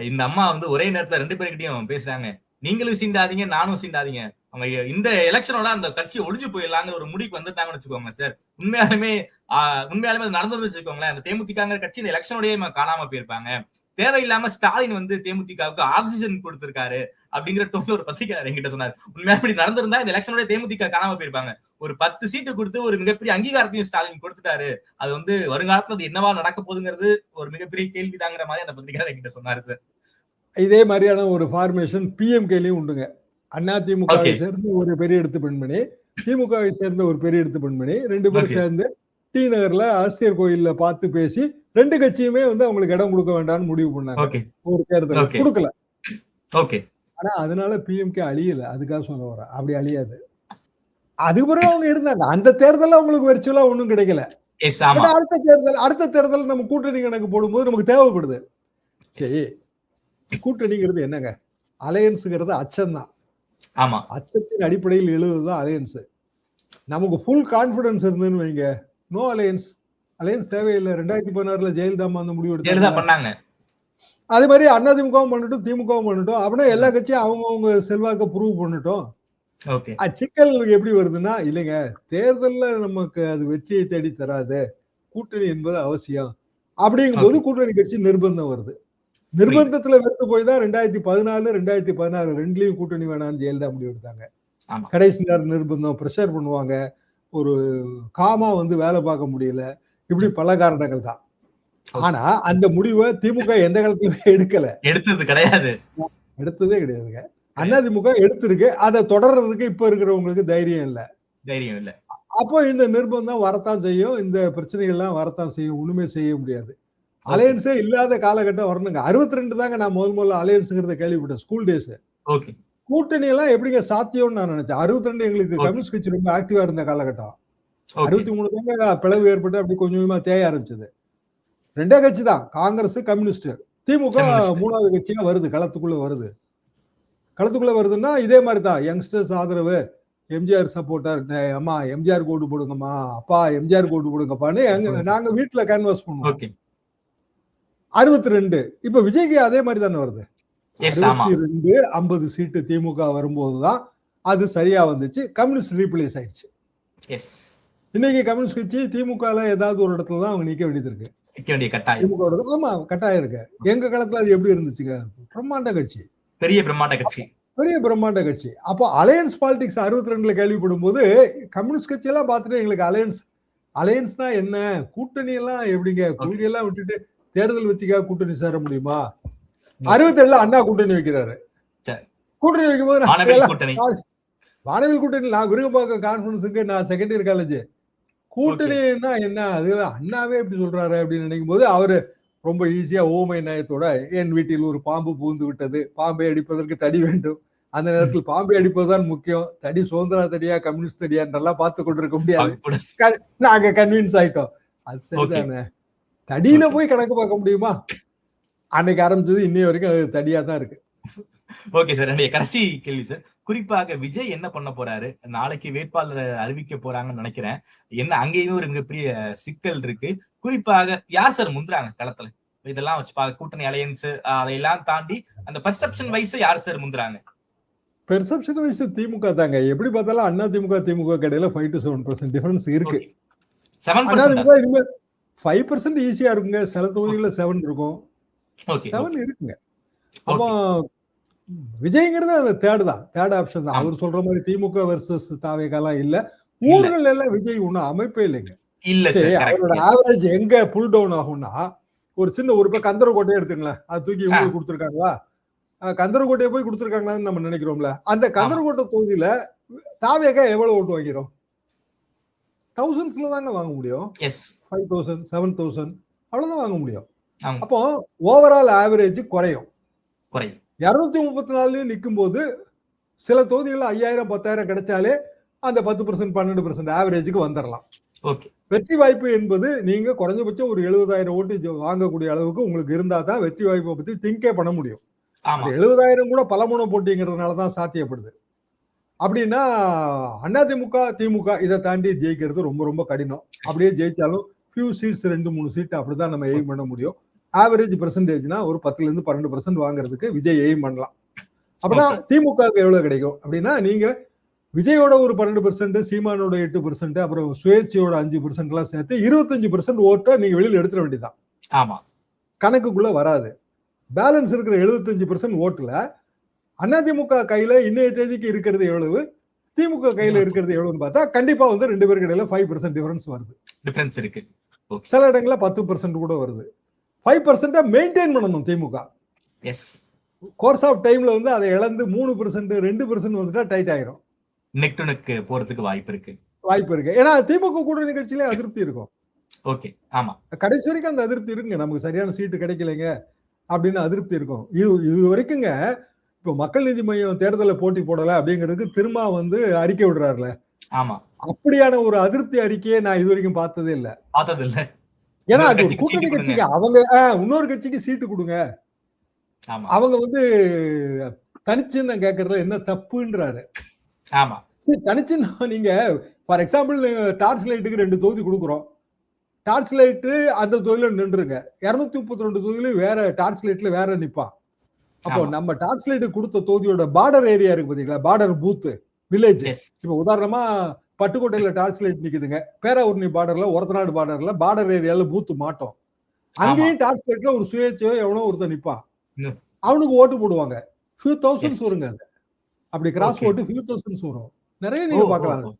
இந்த அம்மா வந்து ஒரே நேரத்துல 2 பேர்கிட்டயும் பேசுறாங்க, நீங்களும் சீண்டாதீங்க நானும் சீண்டாதீங்க, அவங்க இந்த எலெக்ஷனோட அந்த கட்சி ஒழிஞ்சு போயிடலாங்கிற ஒரு முடிவுக்கு வந்துட்டாங்கன்னு வச்சுக்கோங்க சார். உண்மையாலுமே நடந்தது வச்சுக்கோங்களேன், அந்த தேமுதிகங்கிற கட்சி இந்த எலெக்ஷனோடய காணாம போயிருப்பாங்க. தேவையில்லாம ஸ்டாலின் வந்து தேமுதிகவுக்கு ஆக்சிஜன் கொடுத்திருக்காரு அப்படிங்கிற டோன்ல ஒரு பத்திரிகையாளர் என்கிட்ட சொன்னார். உண்மையா இப்படி நடந்திருந்தா இந்த எலெக்ஷனோட தேமுதிக காணாம போயிருப்பாங்க. ஒரு 10 சீட்டு கொடுத்து ஒரு மிகப்பெரிய அங்கீகாரத்தையும் ஸ்டாலின் கொடுத்துட்டாரு. அது வந்து வருங்காலத்துல அது என்னவா நடக்க போகுதுங்கிறது ஒரு மிகப்பெரிய கேள்விதாங்கிற மாதிரி அந்த பத்திரிகையாளர் என்கிட்ட சொன்னாரு சார்.
இதே மாதிரியான ஒரு ஃபார்மேஷன் பிஎம்கேலயும் உண்டுங்க. அதிமுகவை சேர்ந்து ஒரு பெரிய எடுத்து பெண்மணி, திமுகவை சேர்ந்த ஒரு பெரிய எடுத்து பெண்மணி, 2 பேரும் சேர்ந்து டி நகர்ல ஆஸ்தியர் கோயில்ல பார்த்து பேசி 2 கட்சியுமே வந்து அவங்களுக்கு இடம் கொடுக்க வேண்டாம்னு முடிவு பண்ணாங்க. ஒரு தேர்தல் கொடுக்கல. ஆனா அதனால பிஎம்கே அழியல. அதுக்காக சொல்ல வரேன், அப்படி அழியாது. அதுக்கு பிறகு அவங்க இருந்தாங்க. அந்த தேர்தல் அவங்களுக்கு வெர்ச்சுவலா ஒண்ணும் கிடைக்கல. அடுத்த தேர்தல் நம்ம கூட்டணி கணக்கு போடும்போது நமக்கு தேவைப்படுது. சரி, கூட்டணிங்கிறது என்னங்க? அலையன்ஸுங்கிறது அச்சம்தான். அச்சத்தின் அடிப்படையில் எழுதுதான் அலையன்ஸ். நமக்கு ஃபுல் கான்பிடன்ஸ் இருந்துன்னு வைங்க, நோ அலையன்ஸ். அலையன்ஸ் தேவையில்லை. 2016 ஜெயலலிதா அந்த முடிவு எடுத்தாங்க. அதே மாதிரி அதிமுகவும் பண்ணட்டும், திமுகவும் பண்ணட்டும், அப்படின்னா எல்லா கட்சியும் அவங்கவுங்க செல்வாக்க ப்ரூவ் பண்ணட்டும். சிக்கல் எப்படி வருதுன்னா, இல்லைங்க, தேர்தல்ல நமக்கு அது வெற்றியை தேடி தராது, கூட்டணி என்பது அவசியம் அப்படிங்கும் போது கூட்டணி கட்சி நிர்பந்தம் வருது. நிர்பந்தத்துல வெறுத்து போய் தான் 2014 2016 2லயும் கூட்டணி வேணாம்னு ஜெயலலிதா முடிவு எடுத்தாங்க. கடைசி நேரம் நிர்பந்தம், பிரஷர் பண்ணுவாங்க, ஒரு காமா வந்து வேலை பார்க்க முடியல, இப்படி பல காரணங்கள் தான். ஆனா அந்த முடிவை திமுக எந்த காலத்திலுமே எடுத்ததே கிடையாதுங்க. அதிமுக எடுத்திருக்கு. அதை தொடர்றதுக்கு இப்ப இருக்கிறவங்களுக்கு தைரியம் இல்ல. அப்போ இந்த நிர்பந்தம் வரத்தான் செய்யும், இந்த பிரச்சனைகள்லாம் வரத்தான் செய்யும். ஒண்ணுமே செய்ய முடியாது. அலையன்ஸே இல்லாத காலகட்டம் வரணுங்க. 62 தாங்க நான் முதல்ல அலையன்ஸுங்கிறத கேள்விப்பட்டேன், ஸ்கூல் டேஸ். கூட்டணி எல்லாம் எப்படிங்க சாத்தியம்னு நான் நினைச்சேன். 62 எங்களுக்கு கம்யூனிஸ்ட் கட்சி ரொம்ப ஆக்டிவா இருந்த காலகட்டம். 63 தாங்க பிளவு ஏற்பட்டு அப்படி கொஞ்சமா தேய ஆரம்பிச்சது. 2 கட்சி தான், காங்கிரஸ், கம்யூனிஸ்ட். திமுக 3வது கட்சியா வருது, களத்துக்குள்ள வருதுன்னா இதே மாதிரி தான். யங்ஸ்டர்ஸ் ஆதரவு, எம்ஜிஆர் சப்போர்ட்டர், அம்மா எம்ஜிஆர் கோடு போடுங்கம்மா, அப்பா எம்ஜிஆர் கோடு போடுங்கப்பான்னு நாங்க வீட்டுல கேன்வாஸ் பண்ணுவோம். 62 இப்ப விஜய்க்கு அதே மாதிரி தானே வருது. 62 50 சீட்டு திமுக வரும்போதுதான் அது சரியா வந்துச்சு. கம்யூனிஸ்ட் ரீப்ளேஸ் ஆயிடுச்சு. இன்னைக்கு கம்யூனிஸ்ட் கட்சி திமுக ஏதாவது ஒரு இடத்துல தான் அவங்க நிக்க வேண்டியது இருக்கு. ஆமா, கட்டாயம் இருக்கு. எங்க காலத்துல அது எப்படி இருந்துச்சுங்க? பிரம்மாண்ட கட்சி, பெரிய பிரம்மாண்ட கட்சி. அப்போ அலையன்ஸ் பாலிடிக்ஸ் 62ல கேள்விப்படும் போது கம்யூனிஸ்ட் கட்சி எல்லாம் பார்த்துட்டு எங்களுக்கு அலையன்ஸ்னா என்ன, கூட்டணி எல்லாம் எப்படிங்க, கொள்கையெல்லாம் விட்டுட்டு தேர்தல் வச்சுக்காக கூட்டணி சேர முடியுமா? 67ல அண்ணா கூட்டணி வைக்கிறாரு. கூட்டணி வைக்கும்போது வானவில் கூட்டணி, நான் விருகம்பாக்கம் கான்ஃபரன்ஸுக்கு நான் செகண்ட் இயர் காலேஜ், கூட்டணின்னா என்ன, அது அண்ணாவே எப்படி சொல்றாரு அப்படின்னு நினைக்கும் போது அவரு ரொம்ப ஈஸியா ஓமை நயத்தோட, என் வீட்டில் ஒரு பாம்பு புகுந்து விட்டது, பாம்பை அடிப்பதற்கு தடி வேண்டும், அந்த நேரத்தில் பாம்பை அடிப்பதுதான் முக்கியம், தடி சுதந்திர தடியா கம்யூனிஸ்ட் தடியான்றெல்லாம் பார்த்து கொண்டிருக்க முடியாது, நாங்க கன்வின்ஸ் ஆயிட்டோம். அது சரிதானே, தடியில போய் கணக்கு பார்க்க முடியுமா? அன்னைக்கு ஆரம்பிச்சது இன்னைய வரைக்கும் அது தடியா தான் இருக்கு.
ஓகே சார், கடைசி கேள்வி சார். குறிப்பாக விஜய் என்ன பண்ண போறாரு, நாளைக்கு வேட்பாளரை அறிவிக்க போறாங்கன்னு நினைக்கிறேன். என்ன அங்கேயுமே ஒரு மிகப்பெரிய சிக்கல் இருக்கு. குறிப்பாக யார் சார் முந்துறாங்க களத்துல? இதெல்லாம் வச்சு கூட்டணி அலையன்ஸ் அதையெல்லாம் தாண்டி அந்த பெர்செப்ஷன் வைஸ் யார் சார் முந்துறாங்க?
பெர்செப்ஷன் வைஸ் திமுக தாங்க. எப்படி பார்த்தாலும் அண்ணா திமுக இடையில 5 to 7% டிஃபரன்ஸ் இருக்கு.
7%
இனிமே 5% ஈஸியா இருக்குங்க. சில தொகுதிகளில் 7 இருக்கும். 7 இருக்குங்க. அப்போ விஜய்ங்கிறது அந்த தேர்ட் ஆப்ஷன் தான். அவர் சொல்ற மாதிரி திமுக வெர்சஸ் தாவேகாலாம் இல்ல. ஊர்கள் எல்லாம் விஜய் ஒன்னும் அமைப்பே இல்லைங்க. அவரோட ஆவரேஜ் எங்க புல் டவுன் ஆகும்னா, ஒரு சின்ன ஒரு பேர் கந்தரகோட்டையே எடுத்துங்களேன், அது தூக்கி இவங்களுக்கு கொடுத்துருக்காங்களா, கந்தரகோட்டையை போய் கொடுத்துருக்காங்களான்னு நம்ம நினைக்கிறோம்ல. அந்த கந்தரகோட்டை தொகுதியில தாவேகா எவ்வளவு ஓட்டு வாங்கிறோம்? தௌசண்ட்ஸ்ல தாங்க வாங்க முடியும். 5,000 7,000 அவ்வளவுதான் வாங்க முடியும். அப்போ ஓவரால் ஆவரேஜ் குறையும். 234 நிற்கும் போது சில தொகுதிகளில் 5,000 10,000 கிடைச்சாலே அந்த 10% 12% ஆவரேஜுக்கு வந்துடலாம். வெற்றி வாய்ப்பு என்பது நீங்க குறைஞ்சபட்சம் ஒரு 70,000 ஓட்டு வாங்கக்கூடிய அளவுக்கு உங்களுக்கு இருந்தா தான் வெற்றி வாய்ப்பை பத்தி திங்கே பண்ண முடியும். 70,000 கூட பலமுனை போட்டிங்கிறதுனாலதான் சாத்தியப்படுது. அப்படின்னா அதிமுக திமுக இதை தாண்டி ஜெயிக்கிறது ரொம்ப ரொம்ப கடினம். அப்படியே ஜெயிச்சாலும் ஃபியூ சீட்ஸ் 2-3 சீட் அப்படிதான் நம்ம எய்ம் பண்ண முடியும். ஆவரேஜ் பெர்சன்டேஜ்னா ஒரு 10% 12% வாங்குறதுக்கு விஜய் எய்ம் பண்ணலாம். அப்படின்னா திமுகவுக்கு எவ்வளவு கிடைக்கும் அப்படின்னா, நீங்க விஜயோட ஒரு 12%, சீமானோட 8%, அப்புறம் சுயேட்சையோட 5% எல்லாம் சேர்த்து 25% ஓட்டை நீங்க வெளியில எடுத்துட வேண்டியதான். கணக்குக்குள்ள வராது. பேலன்ஸ் இருக்கிற 75% ஓட்டுல அதிமுக கையில இன்னைய தேதிக்கு இருக்கிறது எவ்வளவு, திமுக கையில இருக்கிறது எவ்வளவுன்னு பார்த்தா கண்டிப்பா வந்து 2 பேருக்கு இடையில 5% டிஃபரன்ஸ் வருது.
டிஃபரன்ஸ் இருக்கு.
சில இடங்கள்ல 10% கூட வருது. 5% மெயின்டைன் பண்ணணும் திமுக. கோர்ஸ் ஆஃப் டைம்ல வந்து அதை இழந்து 3% 2% வந்துட்டா டைட் ஆயிரும்.
நெக் டு நெக் போறதுக்கு வாய்ப்பு இருக்கு.
ஏன்னா திமுக கூட்டணி கட்சியிலே அதிருப்தி இருக்கும். கடைசி வரைக்கும் அந்த அதிருப்தி இருக்குங்க. நமக்கு சரியான சீட்டு கிடைக்கலைங்க அப்படின்னு அதிருப்தி இருக்கும். இது வரைக்குங்க இப்போ மக்கள் நீதி மையம் தேர்தலை போட்டி போடல அப்படிங்கிறதுக்கு திரும்ப வந்து அறிக்கை விடுறாருல, அப்படியான ஒரு அதிருப்தி அறிக்கையை நான் இது வரைக்கும் பார்த்ததே இல்ல. ஏன்னா அது ஒரு கூட்டணி கட்சிக்கு அவங்க இன்னொரு கட்சிக்கு சீட்டு கொடுங்க, அவங்க வந்து தனிச்சின்னம் கேட்கறதுல என்ன தப்புன்றாரு. தனிச்சின்னம் நீங்க ஃபார் எக்ஸாம்பிள் டார்ச் லைட்டுக்கு 2 தொகுதி கொடுக்குறோம். டார்ச் லைட்டு அந்த தொகுதியில நின்றுங்க. 232 தொகுதியிலும் வேற டார்ச் லைட்ல வேற நிப்பான். அப்போ நம்ம டார்ச் லைட்டு கொடுத்த தொகுதியோட பார்டர் ஏரியா இருக்கு பாத்தீங்களா, பார்டர் பூத் வில்லேஜ். இப்ப உதாரணமா பட்டுக்கோட்டையில டார்ச் லைட் நிக்குதுங்க, பேராவூர்ணி பார்டர்ல ஒரத்தநாடு பார்டர்ல பார்டர் ஏரியால பூத்து மாட்டோம். அங்கேயும் டார்ச் லைட்ல ஒரு சுயேட்சையோ எவனோ ஒருத்தர் நிப்பான், அவனுக்கு ஓட்டு போடுவாங்க. ஃபியூ தௌசண்ட்ஸ் வருங்க. அது அப்படி கிராஸ் ஓட்டு ஃபியூ தௌசண்ட்ஸ் வரும். நிறைய நீங்க பாக்கலாம்.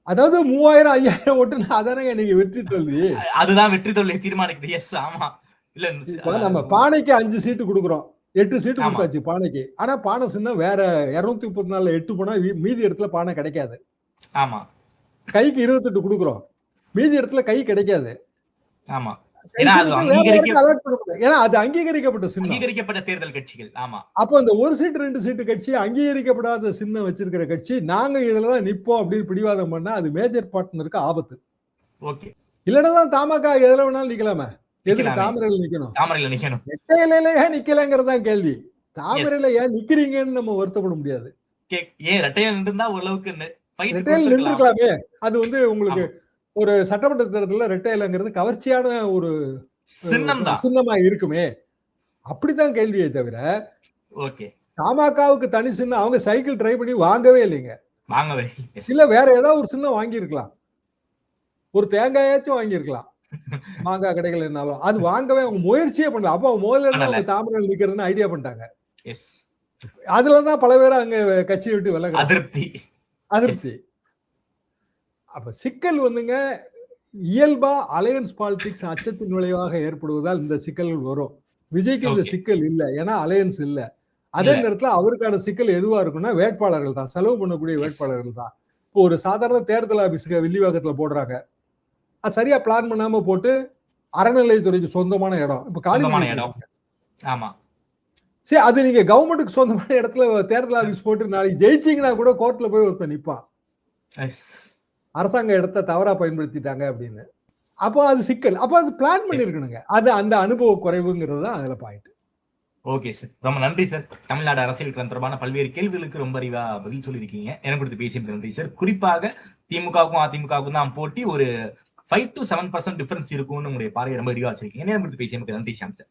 அதாவது 3000 5000 ஓட்டுனா அதானங்க நீங்க வெற்றி தோல்வி.
அதுதான் வெற்றி தோல்வி தீர்மானிக்குது. இல்ல
நம்ம பானைக்கு 5 சீட்டு கொடுக்குறோம், 8 சீட்டு கொடுத்தாச்சு பானைக்கு. ஆனா பானை சின்ன வேற 234 8 போனா மீதி இடத்துல பானை கிடைக்காது. கைக்கு 28 கொடுக்குறோம், மீதி இடத்துல கை கிடைக்காது. ஏன்னா அது அங்கீகரிக்கப்பட்ட தேர்தல் கட்சிகள். அப்ப அந்த ஒரு சீட்டு 2 சீட்டு கட்சி அங்கீகரிக்கப்படாத சின்னம் வச்சிருக்கிற கட்சி நாங்க இதுலதான் நிப்போம் அப்படின்னு பிடிவாதம் பண்ணா அது மேஜர் பார்ட்னருக்கு ஆபத்து. இல்லைன்னா தமாக எதுல வேணாலும் நிக்கலாமே, எதுக்கு தாமரையில நிக்கணும்? ரெட்டையில ஏன் நிக்கலங்கிறதான் கேள்வி. தாமரையில ஏன் நிக்கிறீங்கன்னு நம்ம வருத்தப்பட முடியாது. ரெட்டையில நின்றுக்கலாமே. அது வந்து உங்களுக்கு ஒரு சட்டமன்ற தேர்தலில் ரெட்டையிலங்கிறது கவர்ச்சியான ஒரு சின்னமா இருக்குமே, அப்படித்தான் கேள்வியை தவிர தமாகவுக்கு தனி சின்னம் அவங்க சைக்கிள் ட்ரை பண்ணி வாங்கவே இல்லைங்க. இல்ல வேற ஏதாவது ஒரு சின்னம் வாங்கி இருக்கலாம், ஒரு தேங்காயாச்சும் வாங்கி இருக்கலாம். மாங்காய் கிடைக்கலனாலும் அது வாங்கவே அவங்க முயற்சியே பண்ணல. அப்ப முதல்ல அவங்க தாமரையில் நிக்கிறதுன்னு ஐடியா பண்ணிட்டாங்க. அதுலதான் பல பேரும் அங்க கட்சியை விட்டு விலக அதிருப்தி. அப்ப சிக்கல் வந்துங்க இயல்பா அலையன்ஸ் பாலிடிக்ஸ் அச்சத்தின் விளைவாக ஏற்படுவதால் இந்த சிக்கல்கள் வரும். விஜய்க்கு இந்த சிக்கல் இல்ல, ஏன்னா அலையன்ஸ் இல்ல. அதே நேரத்துல அவருக்கான சிக்கல் எதுவா இருக்குன்னா வேட்பாளர்கள் தான், செலவு பண்ணக்கூடிய வேட்பாளர்கள் தான். இப்போ ஒரு சாதாரண தேர்தல் ஆபீஸுக்கு வில்லிவாக்கத்துல போடுறாங்க, அது சரியா பிளான் பண்ணாம போட்டு அறநிலையத்துறைக்கு சொந்தமான இடம் இப்ப காலி இடம். சரி, அது நீங்க கவர்மெண்ட்டுக்கு சொந்தமான இடத்துல தேர்தல் ஆபீஸ் போட்டு நாளைக்கு ஜெயிச்சீங்கன்னா கூட கோர்ட்ல போய் ஒருத்தர் நிப்பான், அரசாங்க இடத்தை தவறா பயன்படுத்திட்டாங்க அப்படின்னு. அப்போ அது சிக்கல். அப்போ அது பிளான் பண்ணிருக்கணுங்க. அது அந்த அனுபவ குறைவுங்கிறது தான் அதுல பாயிண்ட்.
ஓகே சார், ரொம்ப நன்றி சார். தமிழ்நாடு அரசியல் களம் தொடர்பான பல்வேறு கேள்விகளுக்கு ரொம்ப அறிவா பதில் சொல்லியிருக்கீங்க. எனக்கு கொடுத்து பேசியது நன்றி சார். குறிப்பாக திமுகவுக்கும் அதிமுகவுக்கும் தான் போட்டி, ஒரு 5 to 7% டிஃபரன்ஸ் இருக்கும்னு உங்களுடைய பார்வையை ரொம்ப அறிவா வச்சிருக்கீங்க. எனக்கு கொடுத்து பேசியதுக்கு நன்றி ஷாம் சார்.